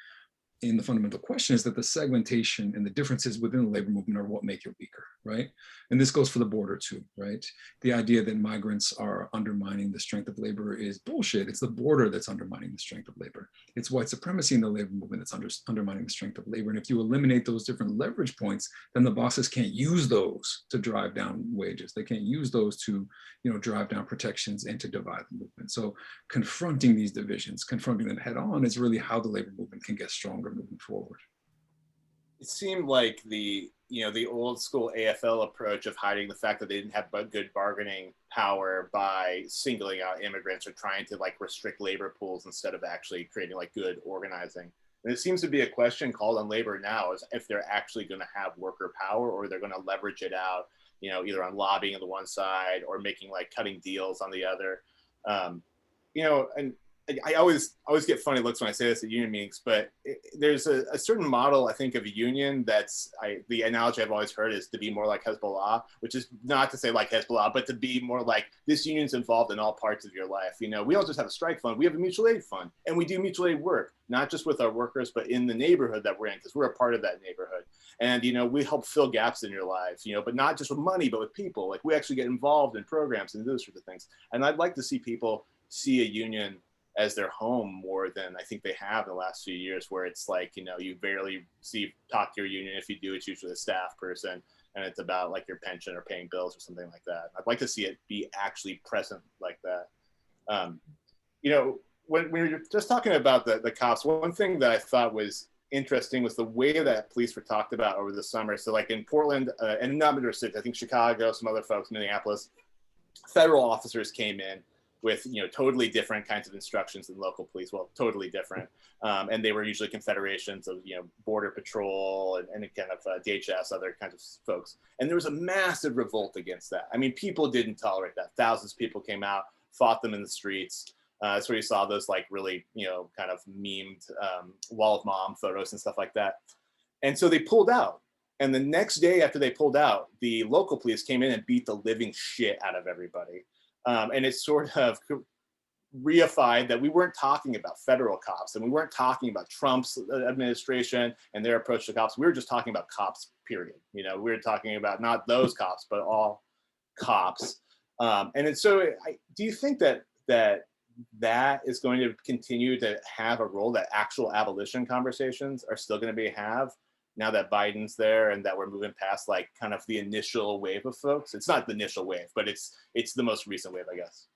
Speaker 4: in the fundamental question is that the segmentation and the differences within the labor movement are what make it weaker, right? And this goes for the border too, right? The idea that migrants are undermining the strength of labor is bullshit. It's the border that's undermining the strength of labor. It's white supremacy in the labor movement that's undermining the strength of labor. And if you eliminate those different leverage points, then the bosses can't use those to drive down wages. They can't use those to, you know, drive down protections and to divide the movement. So confronting these divisions, confronting them head on is really how the labor movement can get stronger moving forward.
Speaker 2: It seemed like the old school AFL approach of hiding the fact that they didn't have good bargaining power by singling out immigrants or trying to like restrict labor pools instead of actually creating like good organizing. And it seems to be a question called on labor now is if they're actually going to have worker power or they're going to leverage it out, you know, either on lobbying on the one side or making like cutting deals on the other. You know, and I always get funny looks when I say this at union meetings, but there's a certain model, I think, of a union the analogy I've always heard is to be more like Hezbollah, which is not to say like Hezbollah, but to be more like this union's involved in all parts of your life. You know, we don't just have a strike fund, we have a mutual aid fund, and we do mutual aid work, not just with our workers, but in the neighborhood that we're in, because we're a part of that neighborhood. And, you know, we help fill gaps in your lives, you know, but not just with money, but with people. Like we actually get involved in programs and those sorts of things. And I'd like to see people see a union as their home more than I think they have in the last few years, where it's like, you know, you barely talk to your union. If you do, it's usually a staff person and it's about like your pension or paying bills or something like that. I'd like to see it be actually present like that. You know, when you're just talking about the cops, one thing that I thought was interesting was the way that police were talked about over the summer. So like in Portland and a number of cities, I think Chicago, some other folks, Minneapolis, federal officers came in with, you know, totally different kinds of instructions than local police. Well, totally different. And they were usually confederations of, you know, Border Patrol and kind of DHS, other kinds of folks. And there was a massive revolt against that. I mean, people didn't tolerate that. Thousands of people came out. fought them in the streets. That's where you saw those like really, you know, kind of memed wall of mom photos and stuff like that. And so they pulled out. And the next day after they pulled out, the local police came in and beat the living shit out of everybody. And it sort of reified that we weren't talking about federal cops and we weren't talking about Trump's administration and their approach to cops. We were just talking about cops, period. You know, we were talking about not those cops, but all cops. And so do you think that is going to continue to have a role, that actual abolition conversations are still going to have now that Biden's there and that we're moving past like kind of the initial wave of folks? It's not the initial wave, but it's the most recent wave, I guess.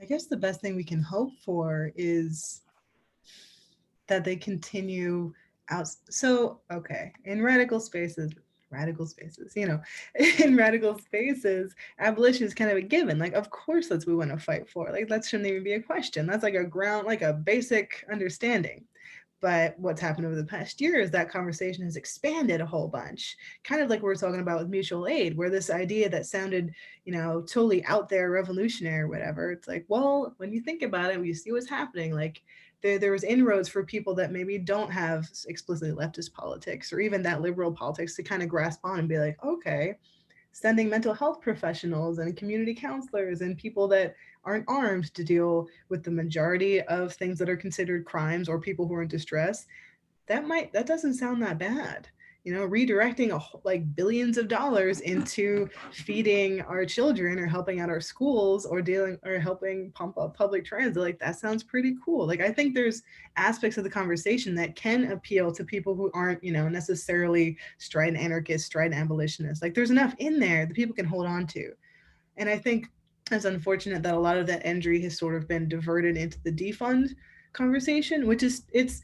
Speaker 3: I guess the best thing we can hope for is that they continue out. So, okay, in radical spaces, you know, in radical spaces, abolition is kind of a given. Like, of course, that's what we want to fight for. Like, that shouldn't even be a question. That's like a ground, like a basic understanding. But what's happened over the past year is that conversation has expanded a whole bunch, kind of like we were talking about with mutual aid, where this idea that sounded, you know, totally out there, revolutionary or whatever, it's like, well, when you think about it, when you see what's happening, like there was inroads for people that maybe don't have explicitly leftist politics or even that liberal politics to kind of grasp on and be like, okay, sending mental health professionals and community counselors and people that aren't armed to deal with the majority of things that are considered crimes or people who are in distress, that doesn't sound that bad. You know, redirecting like billions of dollars into feeding our children or helping out our schools or helping pump up public transit, like that sounds pretty cool. Like I think there's aspects of the conversation that can appeal to people who aren't, you know, necessarily strident anarchists, strident abolitionists. Like there's enough in there that people can hold on to. And I think it's unfortunate that a lot of that energy has sort of been diverted into the defund conversation, which is, it's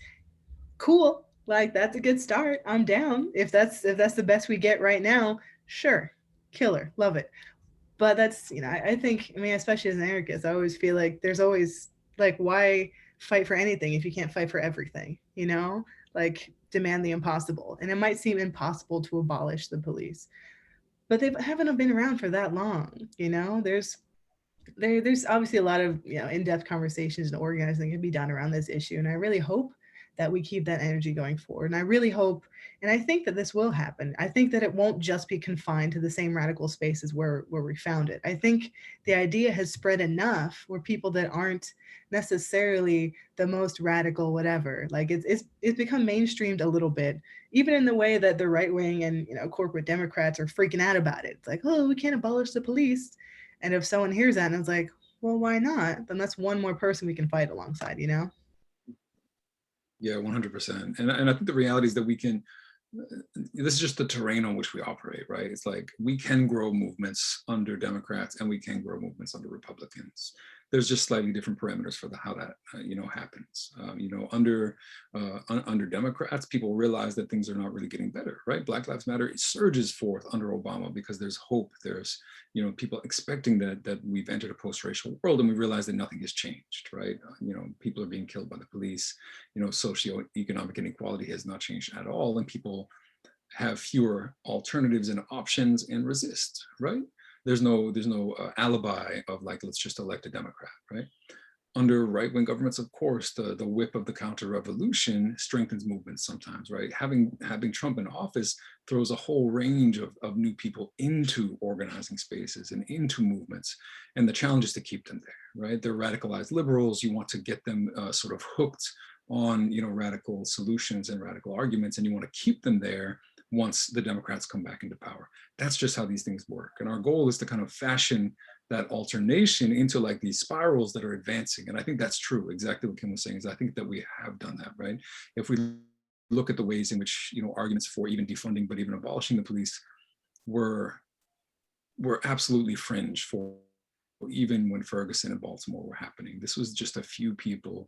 Speaker 3: cool. Like that's a good start. I'm down. If that's the best we get right now, sure. Killer. Love it. But that's, you know, I think, I mean, especially as an anarchist, I always feel like there's always like, why fight for anything if you can't fight for everything, you know? Like demand the impossible. And it might seem impossible to abolish the police, but they haven't been around for that long, you know? There's obviously a lot of, you know, in-depth conversations and organizing can be done around this issue. And I really hope that we keep that energy going forward. And I really hope, and I think that this will happen. I think that it won't just be confined to the same radical spaces where we found it. I think the idea has spread enough where people that aren't necessarily the most radical, whatever, like it's become mainstreamed a little bit, even in the way that the right wing and, you know, corporate Democrats are freaking out about it. It's like, oh, we can't abolish the police. And if someone hears that and it's like, well, why not? Then that's one more person we can fight alongside, you know?
Speaker 4: Yeah, 100%. And I think the reality is that we can, this is just the terrain on which we operate, right? It's like we can grow movements under Democrats and we can grow movements under Republicans. There's just slightly different parameters for how that you know, happens. You know, under Democrats, people realize that things are not really getting better, right? Black Lives Matter, it surges forth under Obama because there's hope. There's, you know, people expecting that we've entered a post-racial world, and we realize that nothing has changed, right? You know, people are being killed by the police. You know, socioeconomic inequality has not changed at all, and people have fewer alternatives and options and resist, right? There's no alibi of like, let's just elect a Democrat, right? Under right-wing governments, of course, the whip of the counter-revolution strengthens movements sometimes, right? Having Trump in office throws a whole range of new people into organizing spaces and into movements. And the challenge is to keep them there, right? They're radicalized liberals. You want to get them sort of hooked on, you know, radical solutions and radical arguments, and you want to keep them there once the Democrats come back into power. That's just how these things work. And our goal is to kind of fashion that alternation into like these spirals that are advancing. And I think that's true. Exactly what Kim was saying is I think that we have done that, right? If we look at the ways in which, you know, arguments for even defunding, but even abolishing the police were absolutely fringe for even when Ferguson and Baltimore were happening. This was just a few people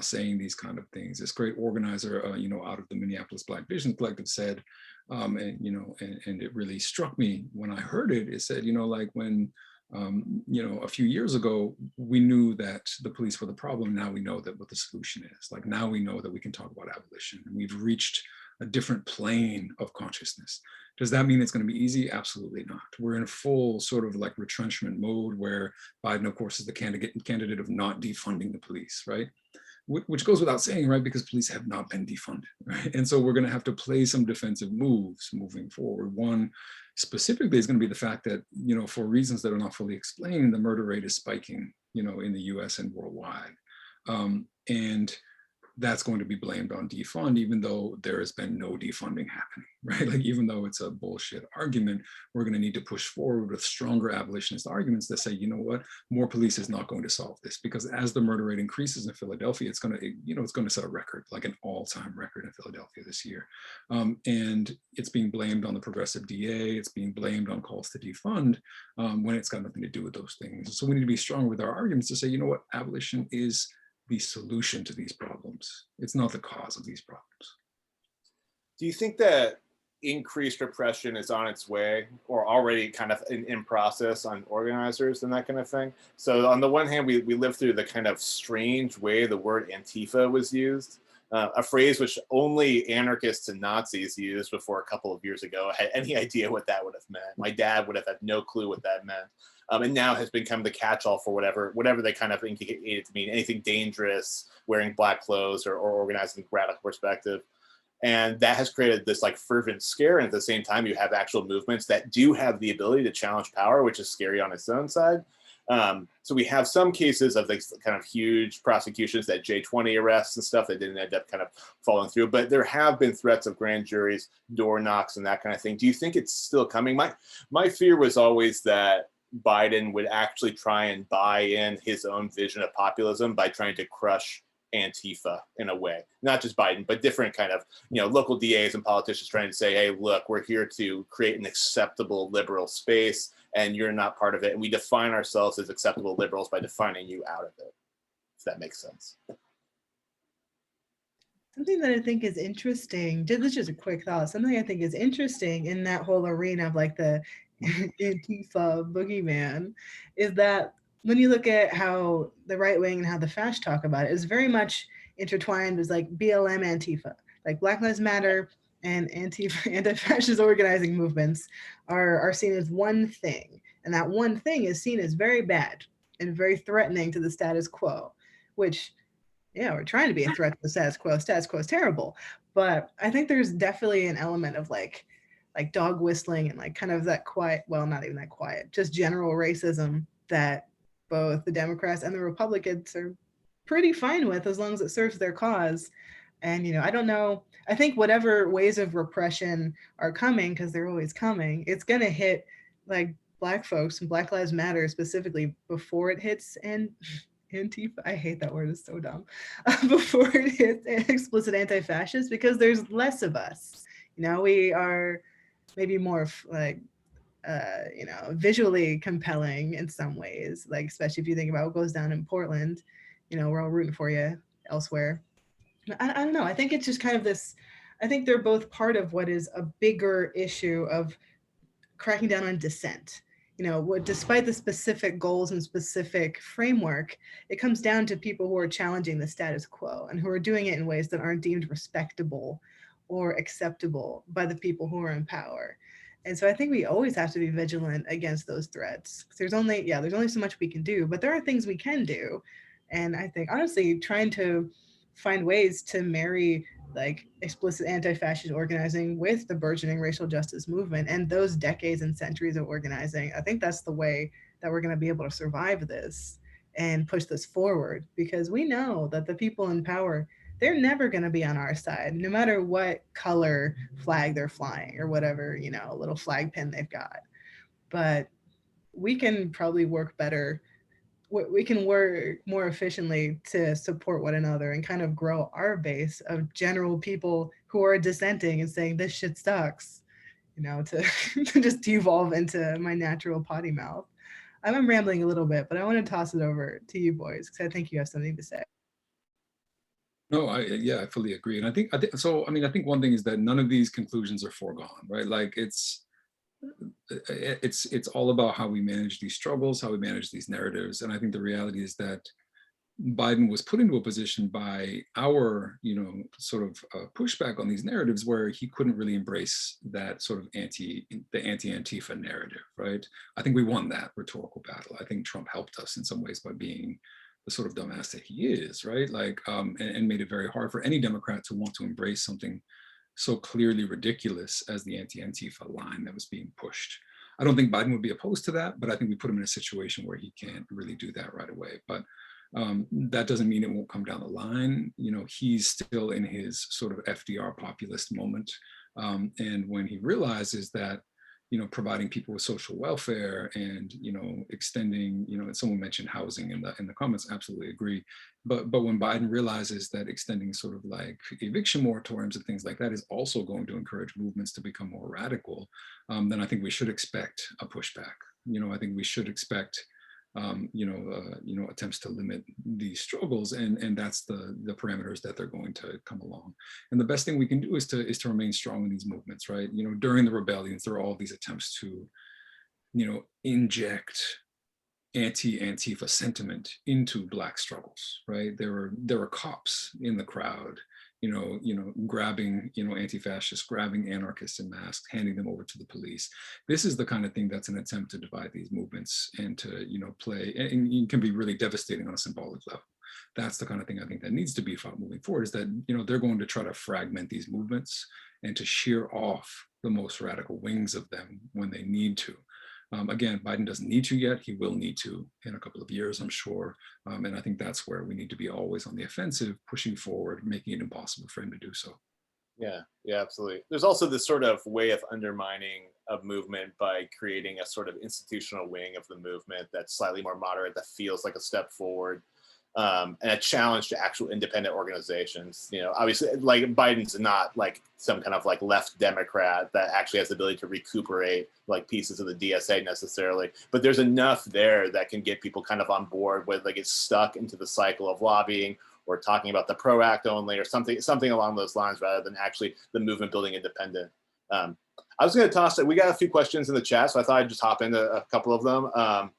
Speaker 4: saying these kind of things. This great organizer, you know, out of the Minneapolis Black Vision Collective said, and, you know, and it really struck me when I heard it, it said, you know, like when, you know, a few years ago, we knew that the police were the problem. Now we know that what the solution is. Like now we know that we can talk about abolition. And we've reached a different plane of consciousness. Does that mean it's going to be easy? Absolutely not. We're in full sort of like retrenchment mode where Biden, of course, is the candidate of not defunding the police, right? Which goes without saying, right? Because police have not been defunded, right? And so we're going to have to play some defensive moves moving forward. One specifically is going to be the fact that, you know, for reasons that are not fully explained, the murder rate is spiking, you know, in the US and worldwide. And that's going to be blamed on defund, even though there has been no defunding happening, right? Like, even though it's a bullshit argument, we're going to need to push forward with stronger abolitionist arguments that say, you know what, more police is not going to solve this, because as the murder rate increases in Philadelphia, it's going to, you know, it's going to set a record, like an all-time record in Philadelphia this year. And it's being blamed on the progressive DA. It's being blamed on calls to defund when it's got nothing to do with those things. So we need to be strong with our arguments to say, you know what, abolition is the solution to these problems. It's not the cause of these problems.
Speaker 2: Do you think that increased repression is on its way, or already kind of in process on organizers and that kind of thing? So on the one hand, we lived through the kind of strange way the word Antifa was used, a phrase which only anarchists and Nazis used before a couple of years ago had any idea what that would have meant. My dad would have had no clue what that meant. And now has become the catch-all for whatever they kind of indicate it to mean, anything dangerous, wearing black clothes, or organizing radical perspective. And that has created this like fervent scare. And at the same time, you have actual movements that do have the ability to challenge power, which is scary on its own side. So we have some cases of these kind of huge prosecutions, that J20 arrests and stuff that didn't end up kind of following through. But there have been threats of grand juries, door knocks, and that kind of thing. Do you think it's still coming? My fear was always that Biden would actually try and buy in his own vision of populism by trying to crush Antifa in a way. Not just Biden, but different kind of, you know, local DAs and politicians trying to say, hey, look, we're here to create an acceptable liberal space, and you're not part of it. And we define ourselves as acceptable liberals by defining you out of it, if that makes sense.
Speaker 3: Something that I think is interesting, this is just a quick thought, something I think is interesting in that whole arena of like the Antifa boogeyman is that when you look at how the right wing and how the fascists talk about it, it's very much intertwined with like BLM Antifa, like Black Lives Matter and anti-fascist organizing movements are seen as one thing. And that one thing is seen as very bad and very threatening to the status quo, which, yeah, we're trying to be a threat to the status quo. Status quo is terrible. But I think there's definitely an element of like dog whistling and like kind of that quiet, well, not even that quiet, just general racism that both the Democrats and the Republicans are pretty fine with as long as it serves their cause. And, you know, I don't know, I think whatever ways of repression are coming, because they're always coming, it's going to hit like Black folks and Black Lives Matter specifically before it hits Antifa, I hate that word, it's so dumb, before it hits explicit anti-fascist, because there's less of us. You know, we are maybe more like, you know, visually compelling in some ways, like especially if you think about what goes down in Portland, you know, we're all rooting for you elsewhere. I don't know, I think it's just kind of this, I think they're both part of what is a bigger issue of cracking down on dissent. You know, despite the specific goals and specific framework, it comes down to people who are challenging the status quo and who are doing it in ways that aren't deemed respectable or acceptable by the people who are in power. And so I think we always have to be vigilant against those threats. There's only so much we can do, but there are things we can do. And I think honestly, trying to find ways to marry like explicit anti-fascist organizing with the burgeoning racial justice movement and those decades and centuries of organizing, I think that's the way that we're going to be able to survive this and push this forward, because we know that the people in power, they're never going to be on our side, no matter what color flag they're flying or whatever, you know, little flag pin they've got. But we can probably work better. We can work more efficiently to support one another and kind of grow our base of general people who are dissenting and saying this shit sucks, you know, to just devolve into my natural potty mouth. I'm rambling a little bit, but I want to toss it over to you boys because I think you have something to say.
Speaker 4: No, I fully agree. And I think so. I mean, I think one thing is that none of these conclusions are foregone, right? Like it's all about how we manage these struggles, how we manage these narratives. And I think the reality is that, Biden was put into a position by our, sort of pushback on these narratives where he couldn't really embrace that sort of the anti-Antifa narrative, right? I think we won that rhetorical battle. I think Trump helped us in some ways by being the sort of dumbass that he is, right? Like, and made it very hard for any Democrat to want to embrace something so clearly ridiculous as the anti-Antifa line that was being pushed. I don't think Biden would be opposed to that, but I think we put him in a situation where he can't really do that right away. But that doesn't mean it won't come down the line. He's still in his sort of FDR populist moment. And when he realizes that, providing people with social welfare and, extending, and someone mentioned housing in the comments, absolutely agree. But when Biden realizes that extending sort of like eviction moratoriums and things like that is also going to encourage movements to become more radical, then I think we should expect a pushback. I think we should expect attempts to limit these struggles, and that's the parameters that they're going to come along. And the best thing we can do is to remain strong in these movements, right? During the rebellions, there are all these attempts to, inject anti-Antifa sentiment into Black struggles, right? There were cops in the crowd, grabbing, anti-fascists, grabbing anarchists in masks, handing them over to the police. This is the kind of thing that's an attempt to divide these movements and to, play, and it can be really devastating on a symbolic level. That's the kind of thing I think that needs to be fought moving forward, is that, they're going to try to fragment these movements and to shear off the most radical wings of them when they need to. Again, Biden doesn't need to yet. He will need to in a couple of years, I'm sure. And I think that's where we need to be always on the offensive, pushing forward, making it impossible for him to do so.
Speaker 2: Yeah, absolutely. There's also this sort of way of undermining a movement by creating a sort of institutional wing of the movement that's slightly more moderate, that feels like a step forward. And a challenge to actual independent organizations. Obviously, like, Biden's not like some kind of like left Democrat that actually has the ability to recuperate like pieces of the DSA necessarily, but there's enough there that can get people kind of on board whether they get stuck into the cycle of lobbying or talking about the PRO Act only or something along those lines, rather than actually the movement building independent. I was going to toss it. We got a few questions in the chat, so I thought I'd just hop into a couple of them.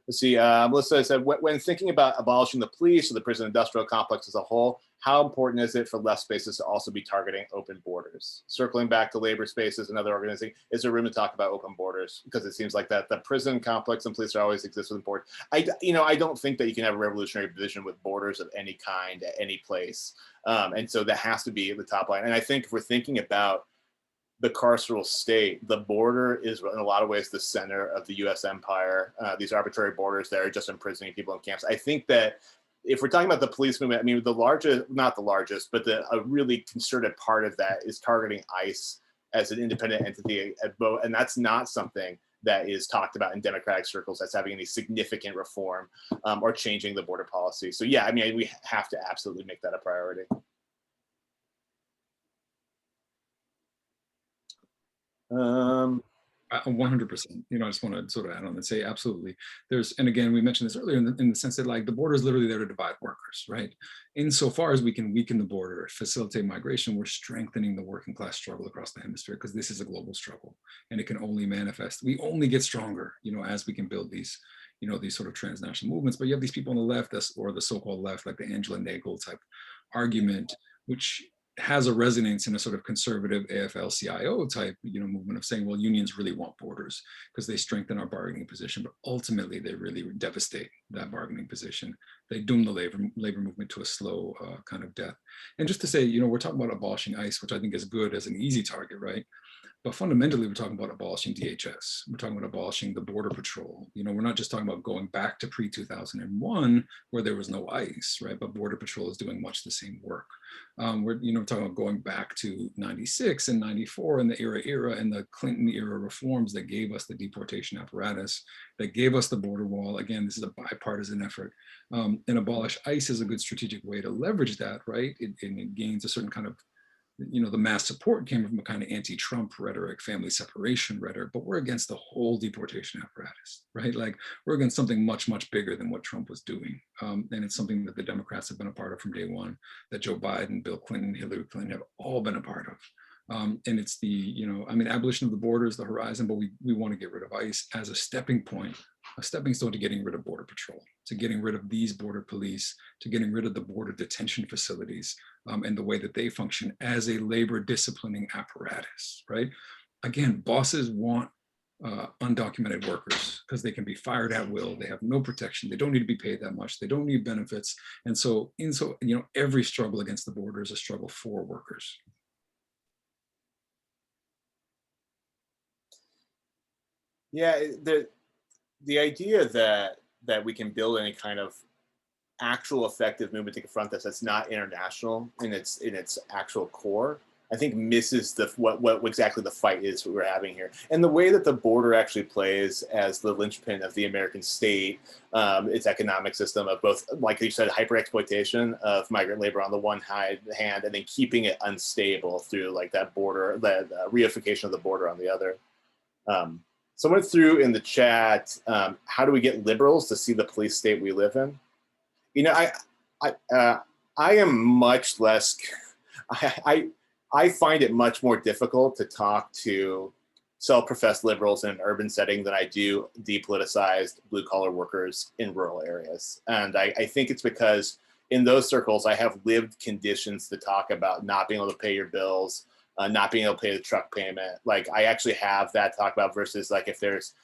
Speaker 2: Let's see, Melissa said, when thinking about abolishing the police or the prison industrial complex as a whole, how important is it for left spaces to also be targeting open borders? Circling back to labor spaces and other organizing, is there room to talk about open borders? Because it seems like that the prison complex and police are always exist with borders. I don't think that you can have a revolutionary vision with borders of any kind at any place. And so that has to be the top line. And I think if we're thinking about the carceral state, the border is in a lot of ways the center of the US empire. These arbitrary borders that are just imprisoning people in camps. I think that if we're talking about the police movement, I mean, not the largest, but a really concerted part of that is targeting ICE as an independent entity at both. And that's not something that is talked about in Democratic circles as having any significant reform or changing the border policy. So yeah, I mean, we have to absolutely make that a priority.
Speaker 4: 100%. I just want to sort of add on and say absolutely. And again, we mentioned this earlier in the sense that like the border is literally there to divide workers, right? Insofar as we can weaken the border, facilitate migration, we're strengthening the working class struggle across the hemisphere, because this is a global struggle and it can only manifest. We only get stronger, as we can build these, these sort of transnational movements. But you have these people on the left, or the so-called left, like the Angela Nagel type argument, which has a resonance in a sort of conservative AFL-CIO type, movement of saying, well, unions really want borders because they strengthen our bargaining position, but ultimately they really devastate that bargaining position. They doom the labor movement to a slow kind of death. And just to say, we're talking about abolishing ICE, which I think is good as an easy target, right? But fundamentally, we're talking about abolishing DHS. We're talking about abolishing the Border Patrol. We're not just talking about going back to pre-2001 where there was no ICE, right? But Border Patrol is doing much the same work. We're talking about going back to 96 and 94 and the era and the Clinton era reforms that gave us the deportation apparatus, that gave us the border wall. Again, this is a bipartisan effort. And abolish ICE is a good strategic way to leverage that, right? It gains a certain kind of, the mass support came from a kind of anti-Trump rhetoric, family separation rhetoric, but we're against the whole deportation apparatus, right? Like, we're against something much, much bigger than what Trump was doing. And it's something that the Democrats have been a part of from day one, that Joe Biden, Bill Clinton, Hillary Clinton have all been a part of. And it's the, abolition of the border is the horizon, but we want to get rid of ICE as a stepping point a stepping stone to getting rid of Border Patrol, to getting rid of these border police, to getting rid of the border detention facilities, and the way that they function as a labor disciplining apparatus, right? Again, bosses want undocumented workers because they can be fired at will. They have no protection. They don't need to be paid that much. They don't need benefits. And so, every struggle against the border is a struggle for workers.
Speaker 2: Yeah, the idea that we can build any kind of actual effective movement to confront this that's not international in its actual core, I think misses what exactly the fight is we're having here. And the way that the border actually plays as the linchpin of the American state, its economic system of both, like you said, hyper-exploitation of migrant labor on the one hand, and then keeping it unstable through like that border, the reification of the border on the other. Someone threw in the chat, how do we get liberals to see the police state we live in? I am much less, I find it much more difficult to talk to self-professed liberals in an urban setting than I do depoliticized blue-collar workers in rural areas. And I think it's because in those circles, I have lived conditions to talk about not being able to pay your bills, not being able to pay the truck payment. Like I actually have that to talk about versus like if there's,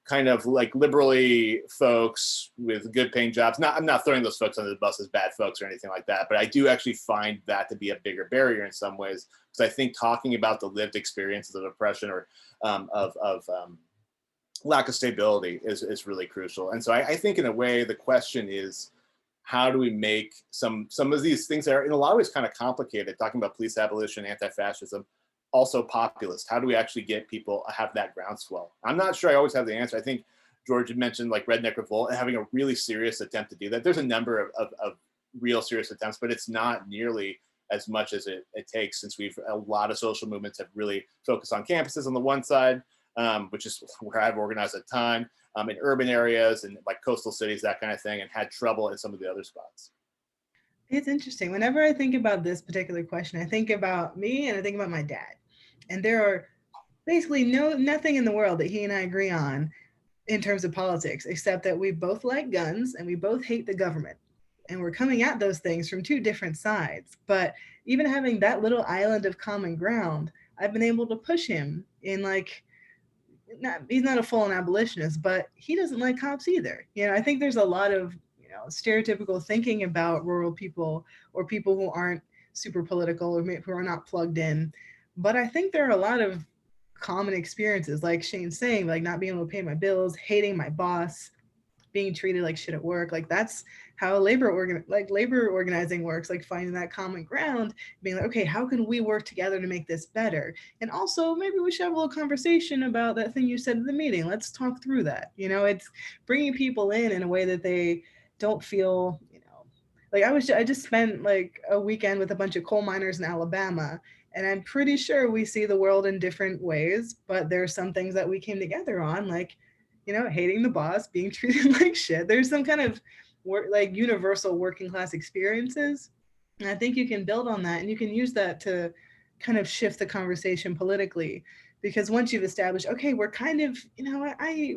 Speaker 2: kind of like liberally folks with good paying jobs. I'm not throwing those folks under the bus as bad folks or anything like that, but I do actually find that to be a bigger barrier in some ways. Because I think talking about the lived experiences of oppression or of lack of stability is really crucial. And so I think in a way, the question is, how do we make some of these things that are in a lot of ways kind of complicated, talking about police abolition, anti-fascism, also populist? How do we actually get people have that groundswell? I'm not sure I always have the answer. I think George had mentioned like Redneck Revolt and having a really serious attempt to do that. There's a number of real serious attempts, but it's not nearly as much as it takes, since a lot of social movements have really focused on campuses on the one side, which is where I've organized a ton, in urban areas and like coastal cities, that kind of thing, and had trouble in some of the other spots.
Speaker 3: It's interesting. Whenever I think about this particular question, I think about me and I think about my dad. And there are basically nothing in the world that he and I agree on in terms of politics, except that we both like guns and we both hate the government. And we're coming at those things from two different sides. But even having that little island of common ground, I've been able to push him in like, he's not a full-on abolitionist, but he doesn't like cops either. I think there's a lot of stereotypical thinking about rural people or people who aren't super political or who are not plugged in. But I think there are a lot of common experiences, like Shane's saying, like not being able to pay my bills, hating my boss, being treated like shit at work. Like that's how labor organizing works, like finding that common ground, being like, okay, how can we work together to make this better? And also maybe we should have a little conversation about that thing you said in the meeting. Let's talk through that. It's bringing people in a way that they don't feel, like I just spent like a weekend with a bunch of coal miners in Alabama, and I'm pretty sure we see the world in different ways, but there's some things that we came together on, like, hating the boss, being treated like shit. There's some kind of like universal working class experiences. And I think you can build on that and you can use that to kind of shift the conversation politically. Because once you've established, okay, we're kind of,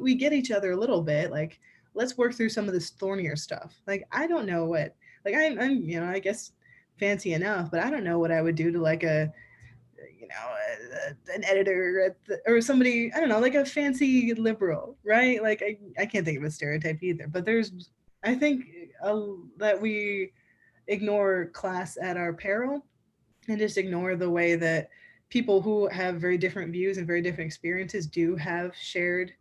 Speaker 3: we get each other a little bit, like, let's work through some of this thornier stuff. Like, I don't know what, like, I'm I guess fancy enough, but I don't know what I would do to like an editor or somebody, I don't know, like a fancy liberal, right? Like I can't think of a stereotype either, but I think that we ignore class at our peril and just ignore the way that people who have very different views and very different experiences do have shared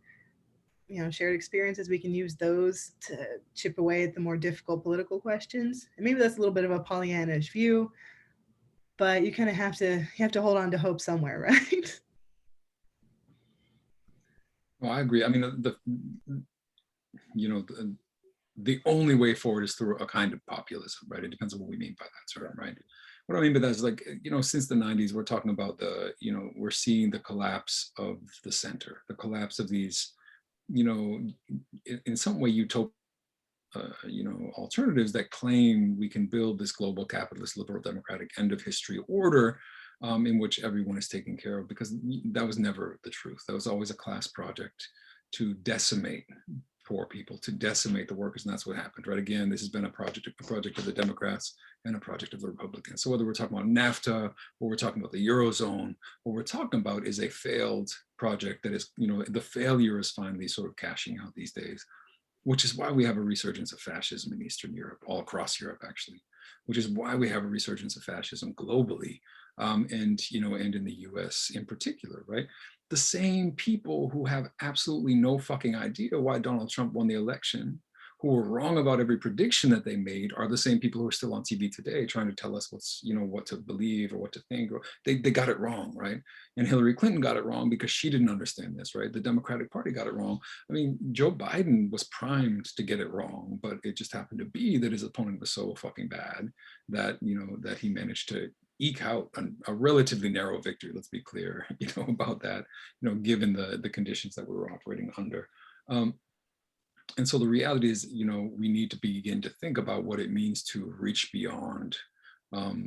Speaker 3: experiences. We can use those to chip away at the more difficult political questions. And maybe that's a little bit of a Pollyannish view, but you kind of have to hold on to hope somewhere, right?
Speaker 4: Well, I agree. I mean, the only way forward is through a kind of populism, right? It depends on what we mean by that, sort of, right? What I mean by that is, like, since the 90s, we're talking about we're seeing the collapse of the center, the collapse of these, in some way utopian, alternatives that claim we can build this global capitalist, liberal, democratic end of history order in which everyone is taken care of, because that was never the truth. That was always a class project. to decimate poor people, to decimate the workers, and that's what happened, right? Again, this has been a project of the Democrats and a project of the Republicans. So whether we're talking about NAFTA, or we're talking about the Eurozone, what we're talking about is a failed project that is, the failure is finally sort of cashing out these days, which is why we have a resurgence of fascism in Eastern Europe, all across Europe, actually, which is why we have a resurgence of fascism globally, and in the US in particular, right? The same people who have absolutely no fucking idea why Donald Trump won the election, who were wrong about every prediction that they made, are the same people who are still on TV today trying to tell us what to believe or what to think. Or they got it wrong, right? And Hillary Clinton got it wrong because she didn't understand this, right? The Democratic Party got it wrong. I mean, Joe Biden was primed to get it wrong, but it just happened to be that his opponent was so fucking bad that, that he managed to eke out a relatively narrow victory, let's be clear, about that, given the conditions that we were operating under. And so the reality is, we need to begin to think about what it means to reach beyond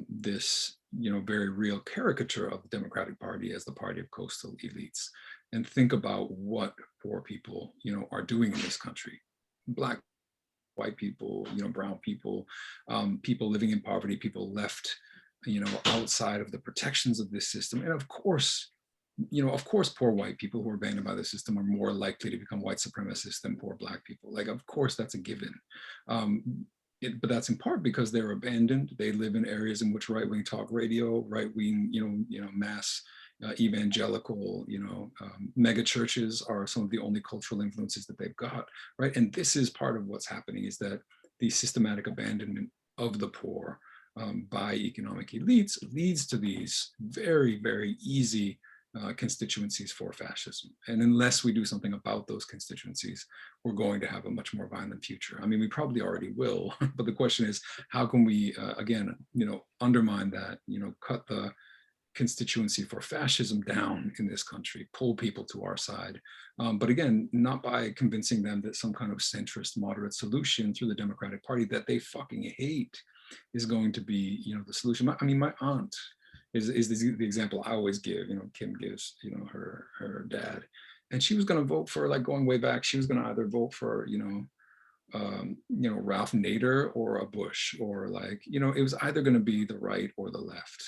Speaker 4: this, very real caricature of the Democratic Party as the party of coastal elites, and think about what poor people, are doing in this country. Black, white people, brown people, people living in poverty, people left, outside of the protections of this system. And of course, poor white people who are abandoned by the system are more likely to become white supremacists than poor Black people. Like, of course, that's a given. But that's in part because they're abandoned. They live in areas in which right-wing talk radio, right-wing, mass evangelical, mega churches are some of the only cultural influences that they've got, right? And this is part of what's happening, is that the systematic abandonment of the poor by economic elites leads to these very, very easy constituencies for fascism. And unless we do something about those constituencies, we're going to have a much more violent future. I mean, we probably already will, but the question is, how can we, again, undermine that, cut the constituency for fascism down in this country, pull people to our side. But again, not by convincing them that some kind of centrist moderate solution through the Democratic Party that they fucking hate is going to be, the solution. I mean, my aunt is the example I always give. Kim gives, her dad, and she was going to vote for, like, going way back, she was going to either vote for, Ralph Nader or a Bush, or like, it was either going to be the right or the left,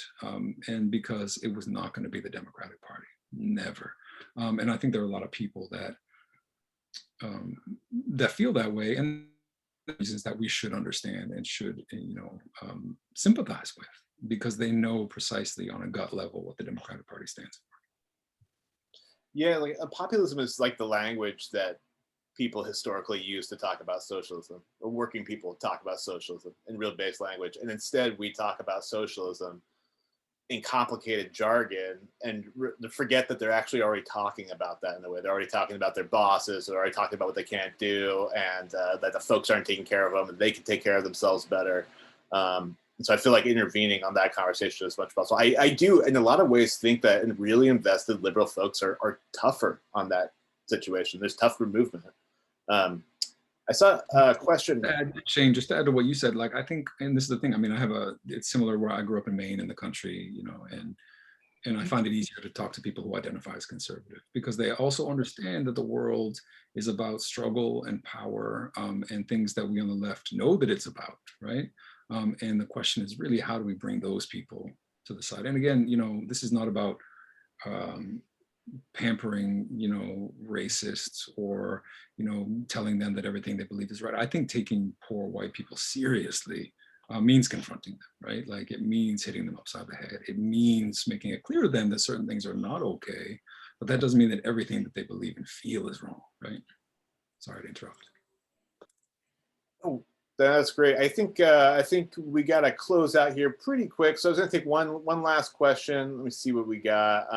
Speaker 4: and because it was not going to be the Democratic Party, never. And I think there are a lot of people that that feel that way, and reasons that we should understand and should, sympathize with, because they know precisely on a gut level what the Democratic Party stands for.
Speaker 2: Yeah, like populism is like the language that people historically use to talk about socialism, or working people talk about socialism in real base language. And instead we talk about socialism in complicated jargon and forget that they're actually already talking about that in a way. They're already talking about their bosses, they're already talking about what they can't do, and that the folks aren't taking care of them, and they can take care of themselves better. And so I feel like intervening on that conversation is much possible. I do, in a lot of ways, think that really invested liberal folks are tougher on that situation. There's tougher movement. I saw a question.
Speaker 4: Shane, just to add to what you said, like, I think, and this is the thing, I mean, it's similar where I grew up in Maine, in the country, and I find it easier to talk to people who identify as conservative, because they also understand that the world is about struggle and power, and things that we on the left know that it's about, right? And the question is really, how do we bring those people to the side? And again, this is not about pampering, racists, or, telling them that everything they believe is right. I think taking poor white people seriously means confronting them, right? Like, it means hitting them upside the head. It means making it clear to them that certain things are not okay, but that doesn't mean that everything that they believe and feel is wrong, right? Sorry to interrupt.
Speaker 2: Oh, that's great. I think we got to close out here pretty quick. So I was going to take one last question. Let me see what we got.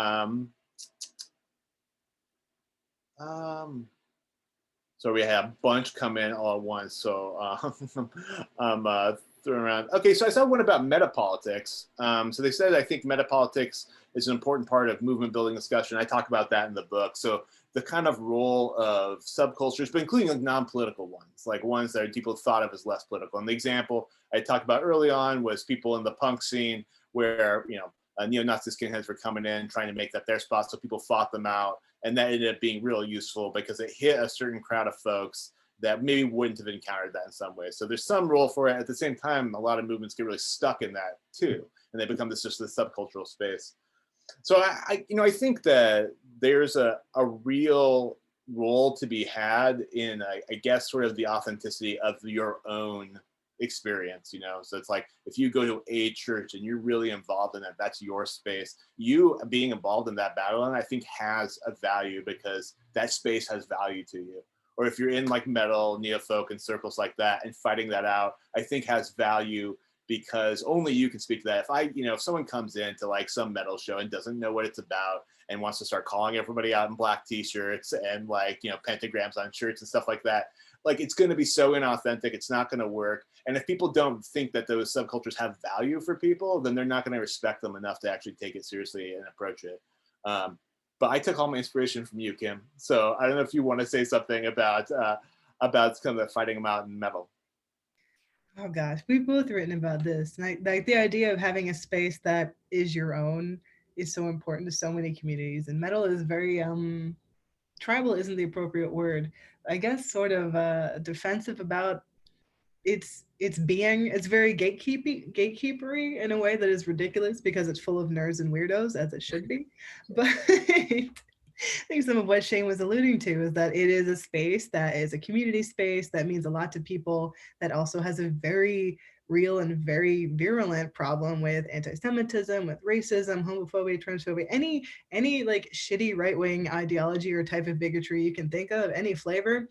Speaker 2: So we had a bunch come in all at once. So I'm throwing around. Okay, so I saw one about metapolitics. So they said, I think metapolitics is an important part of movement building discussion. I talk about that in the book. So the kind of role of subcultures, but including like non-political ones, like ones that people thought of as less political. And the example I talked about early on was people in the punk scene, where neo-Nazi skinheads were coming in, trying to make that their spot, so people fought them out. And that ended up being real useful because it hit a certain crowd of folks that maybe wouldn't have encountered that in some ways. So there's some role for it. At the same time, a lot of movements get really stuck in that too, and they become just this subcultural space. So I think that there's a real role to be had in, I guess, sort of the authenticity of your own experience, so it's like if you go to a church and you're really involved in it, that's your space. You being involved in that battle, and I think has a value because that space has value to you. Or if you're in like metal, neofolk, and circles like that and fighting that out, I think has value because only you can speak to that. If someone comes into like some metal show and doesn't know what it's about and wants to start calling everybody out in black t-shirts and like, pentagrams on shirts and stuff like that, like it's going to be so inauthentic, it's not going to work. And if people don't think that those subcultures have value for people, then they're not going to respect them enough to actually take it seriously and approach it. But I took all my inspiration from you, Kim. So I don't know if you want to say something about kind of fighting them out in metal.
Speaker 3: Oh gosh, we've both written about this. And like the idea of having a space that is your own is so important to so many communities. And metal is very tribal isn't the appropriate word. I guess sort of defensive about it's very gatekeepery in a way that is ridiculous because it's full of nerds and weirdos, as it should be. But I think some of what Shane was alluding to is that it is a space that is a community space that means a lot to people, that also has a very real and very virulent problem with anti-Semitism, with racism, homophobia, transphobia, any like shitty right-wing ideology or type of bigotry you can think of, any flavor.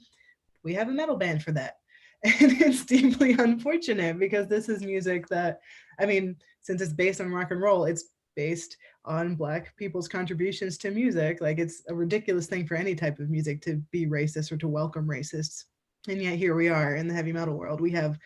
Speaker 3: We have a metal band for that. And it's deeply unfortunate because this is music that, since it's based on rock and roll, it's based on Black people's contributions to music. Like, it's a ridiculous thing for any type of music to be racist or to welcome racists. And yet here we are in the heavy metal world. We have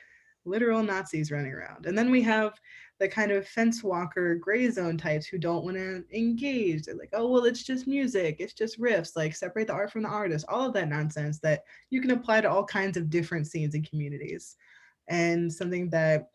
Speaker 3: literal Nazis running around. And then we have the kind of fence walker gray zone types who don't want to engage. They're like, oh, well, it's just music. It's just riffs, like separate the art from the artist, all of that nonsense that you can apply to all kinds of different scenes and communities. And something that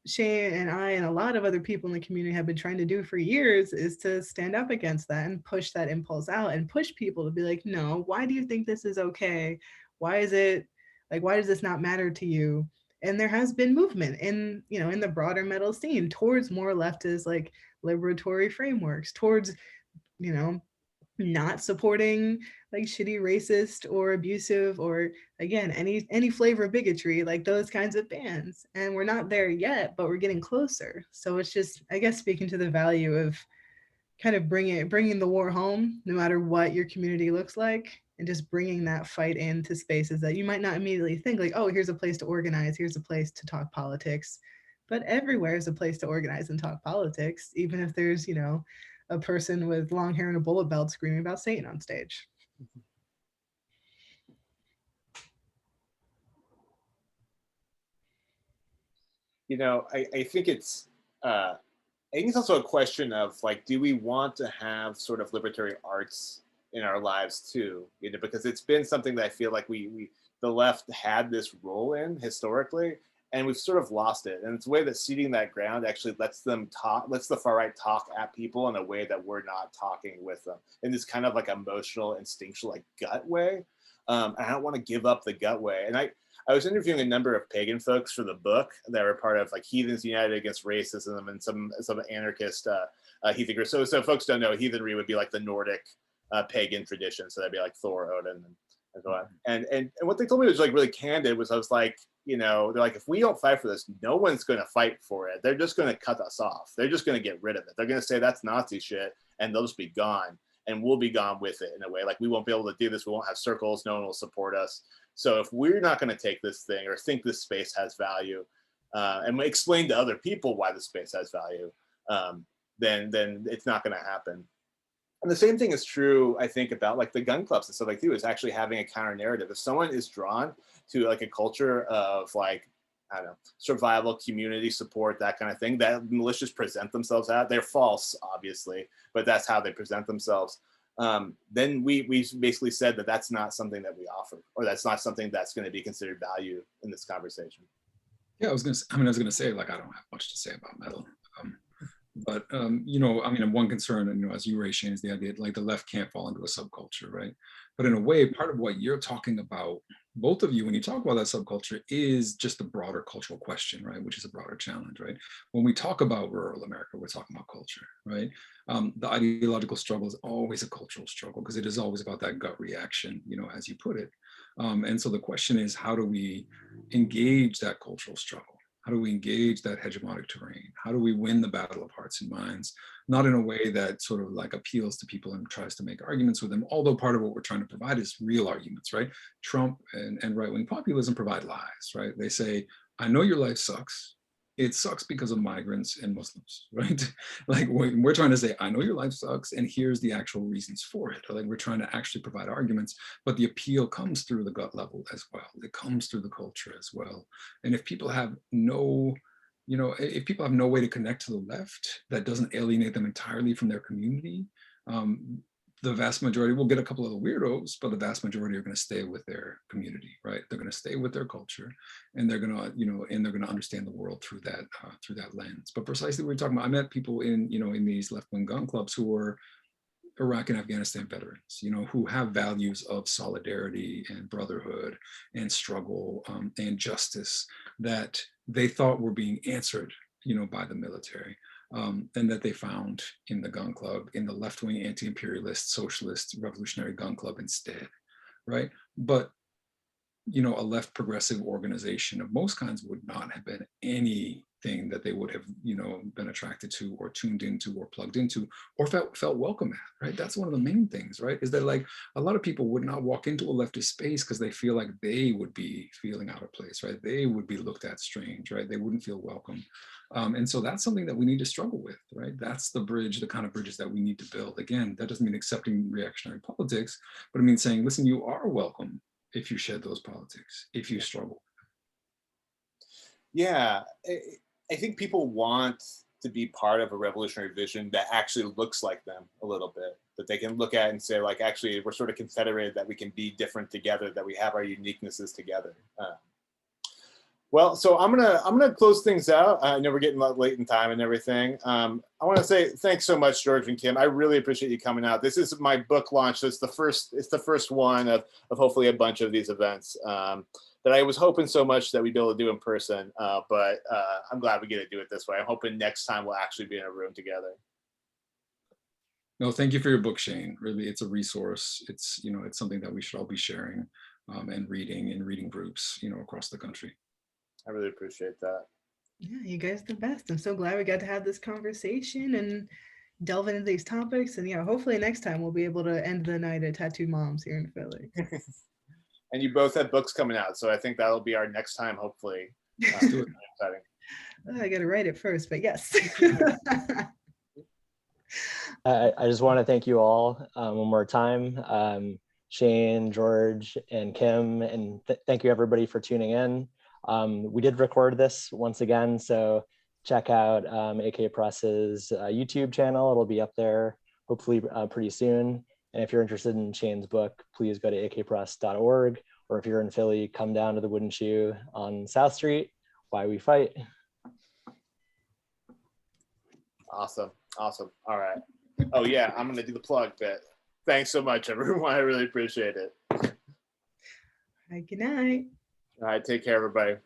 Speaker 3: Shane and I and a lot of other people in the community have been trying to do for years is to stand up against that and push that impulse out and push people to be like, no, why do you think this is okay? Why is it like, why does this not matter to you? And there has been movement in the broader metal scene towards more leftist, like liberatory frameworks, towards, not supporting like shitty racist or abusive or, again, any flavor of bigotry, like those kinds of bands. And we're not there yet, but we're getting closer. So it's just, I guess, speaking to the value of kind of bringing the war home, no matter what your community looks like, and just bringing that fight into spaces that you might not immediately think like, oh, here's a place to organize, here's a place to talk politics. But everywhere is a place to organize and talk politics, even if there's, a person with long hair and a bullet belt screaming about Satan on stage.
Speaker 2: I think it's also a question of like, do we want to have sort of libertarian arts in our lives too? Because it's been something that I feel like the left had this role in historically, and we've sort of lost it. And it's a way that ceding that ground actually lets the far right talk at people in a way that we're not talking with them, in this kind of like emotional, instinctual, like gut way. And I don't want to give up the gut way. And I was interviewing a number of pagan folks for the book that were part of like Heathens United Against Racism and some anarchist heathen groups. So folks don't know, heathenry would be like the Nordic pagan tradition. So that'd be like Thor, Odin, and so on. And what they told me was like really candid was, I was like, they're like, if we don't fight for this, no one's going to fight for it. They're just going to cut us off. They're just going to get rid of it. They're going to say that's Nazi shit, and they'll just be gone. And we'll be gone with it in a way. Like, we won't be able to do this. We won't have circles. No one will support us. So if we're not going to take this thing or think this space has value, and explain to other people why the space has value, then it's not going to happen. And the same thing is true, I think, about like the gun clubs and stuff like that, is actually having a counter narrative. If someone is drawn to like a culture of like, I don't know, survival, community support, that kind of thing, that militias present themselves at, they're false, obviously, but that's how they present themselves. Then we basically said that that's not something that we offer, or that's not something that's going to be considered value in this conversation.
Speaker 4: Yeah, I was gonna say, like, I don't have much to say about metal. But you know, I mean, one concern, you know, as you raised, Shane, is the idea like the left can't fall into a subculture, right? But in a way, part of what you're talking about, both of you, when you talk about that subculture, is just a broader cultural question, right? Which is a broader challenge, right? When we talk about rural America, we're talking about culture, right? The ideological struggle is always a cultural struggle because it is always about that gut reaction, you know, as you put it. And so the question is, how do we engage that cultural struggle? How do we engage that hegemonic terrain? How do we win the battle of hearts and minds? Not in a way that sort of like appeals to people and tries to make arguments with them, although part of what we're trying to provide is real arguments, right? Trump and right-wing populism provide lies, right? They say, I know your life sucks. It sucks because of migrants and Muslims, right? Like we're trying to say, I know your life sucks, and here's the actual reasons for it. Like we're trying to actually provide arguments, but the appeal comes through the gut level as well. It comes through the culture as well. And if people have no, you know, if people have no way to connect to the left that doesn't alienate them entirely from their community, the vast majority will get a couple of the weirdos, but the vast majority are going to stay with their community, right? They're going to stay with their culture, and they're going to, you know, and they're going to understand the world through that lens. But precisely what we're talking about, I met people in, you know, in these left-wing gun clubs who were Iraq and Afghanistan veterans, you know, who have values of solidarity and brotherhood and struggle and justice that they thought were being answered, you know, by the military. And that they found in the gun club, in the left-wing anti-imperialist, socialist, revolutionary gun club instead, right? But, you know, a left progressive organization of most kinds would not have been anything that they would have, you know, been attracted to or tuned into or plugged into or felt welcome at, right? That's one of the main things, right? Is that like a lot of people would not walk into a leftist space because they feel like they would be feeling out of place, right? They would be looked at strange, right? They wouldn't feel welcome. And so that's something that we need to struggle with, right? That's the bridge, the kind of bridges that we need to build. Again, that doesn't mean accepting reactionary politics, but it means saying, listen, you are welcome if you shed those politics, if you struggle.
Speaker 2: Yeah, I think people want to be part of a revolutionary vision that actually looks like them a little bit, that they can look at and say, like, actually, we're sort of confederated, that we can be different together, that we have our uniquenesses together. Well, so I'm gonna close things out. I know we're getting late in time and everything. I want to say thanks so much, George and Kim. I really appreciate you coming out. This is my book launch. So it's the first one of hopefully a bunch of these events that I was hoping so much that we'd be able to do in person. But I'm glad we get to do it this way. I'm hoping next time we'll actually be in a room together.
Speaker 4: No, thank you for your book, Shane. Really, it's a resource. It's, you know, it's something that we should all be sharing and reading in reading groups, you know, across the country.
Speaker 2: I really appreciate that.
Speaker 3: Yeah, you guys are the best. I'm so glad we got to have this conversation and delve into these topics. And yeah, hopefully next time we'll be able to end the night at Tattoo Moms here in Philly.
Speaker 2: And you both have books coming out, so I think that'll be our next time, hopefully. Exciting.
Speaker 3: I got to write it first, but yes.
Speaker 1: I just want to thank you all one more time. Shane, George, and Kim, and thank you everybody for tuning in. We did record this once again, so check out AK Press's YouTube channel. It'll be up there hopefully pretty soon. And if you're interested in Shane's book, please go to akpress.org, or if you're in Philly, come down to the Wooden Shoe on South Street. Why We Fight.
Speaker 2: Awesome. All right. Oh yeah, I'm gonna do the plug bit. Thanks so much, everyone. I really appreciate it.
Speaker 3: All right, good night.
Speaker 2: All right, take care, everybody.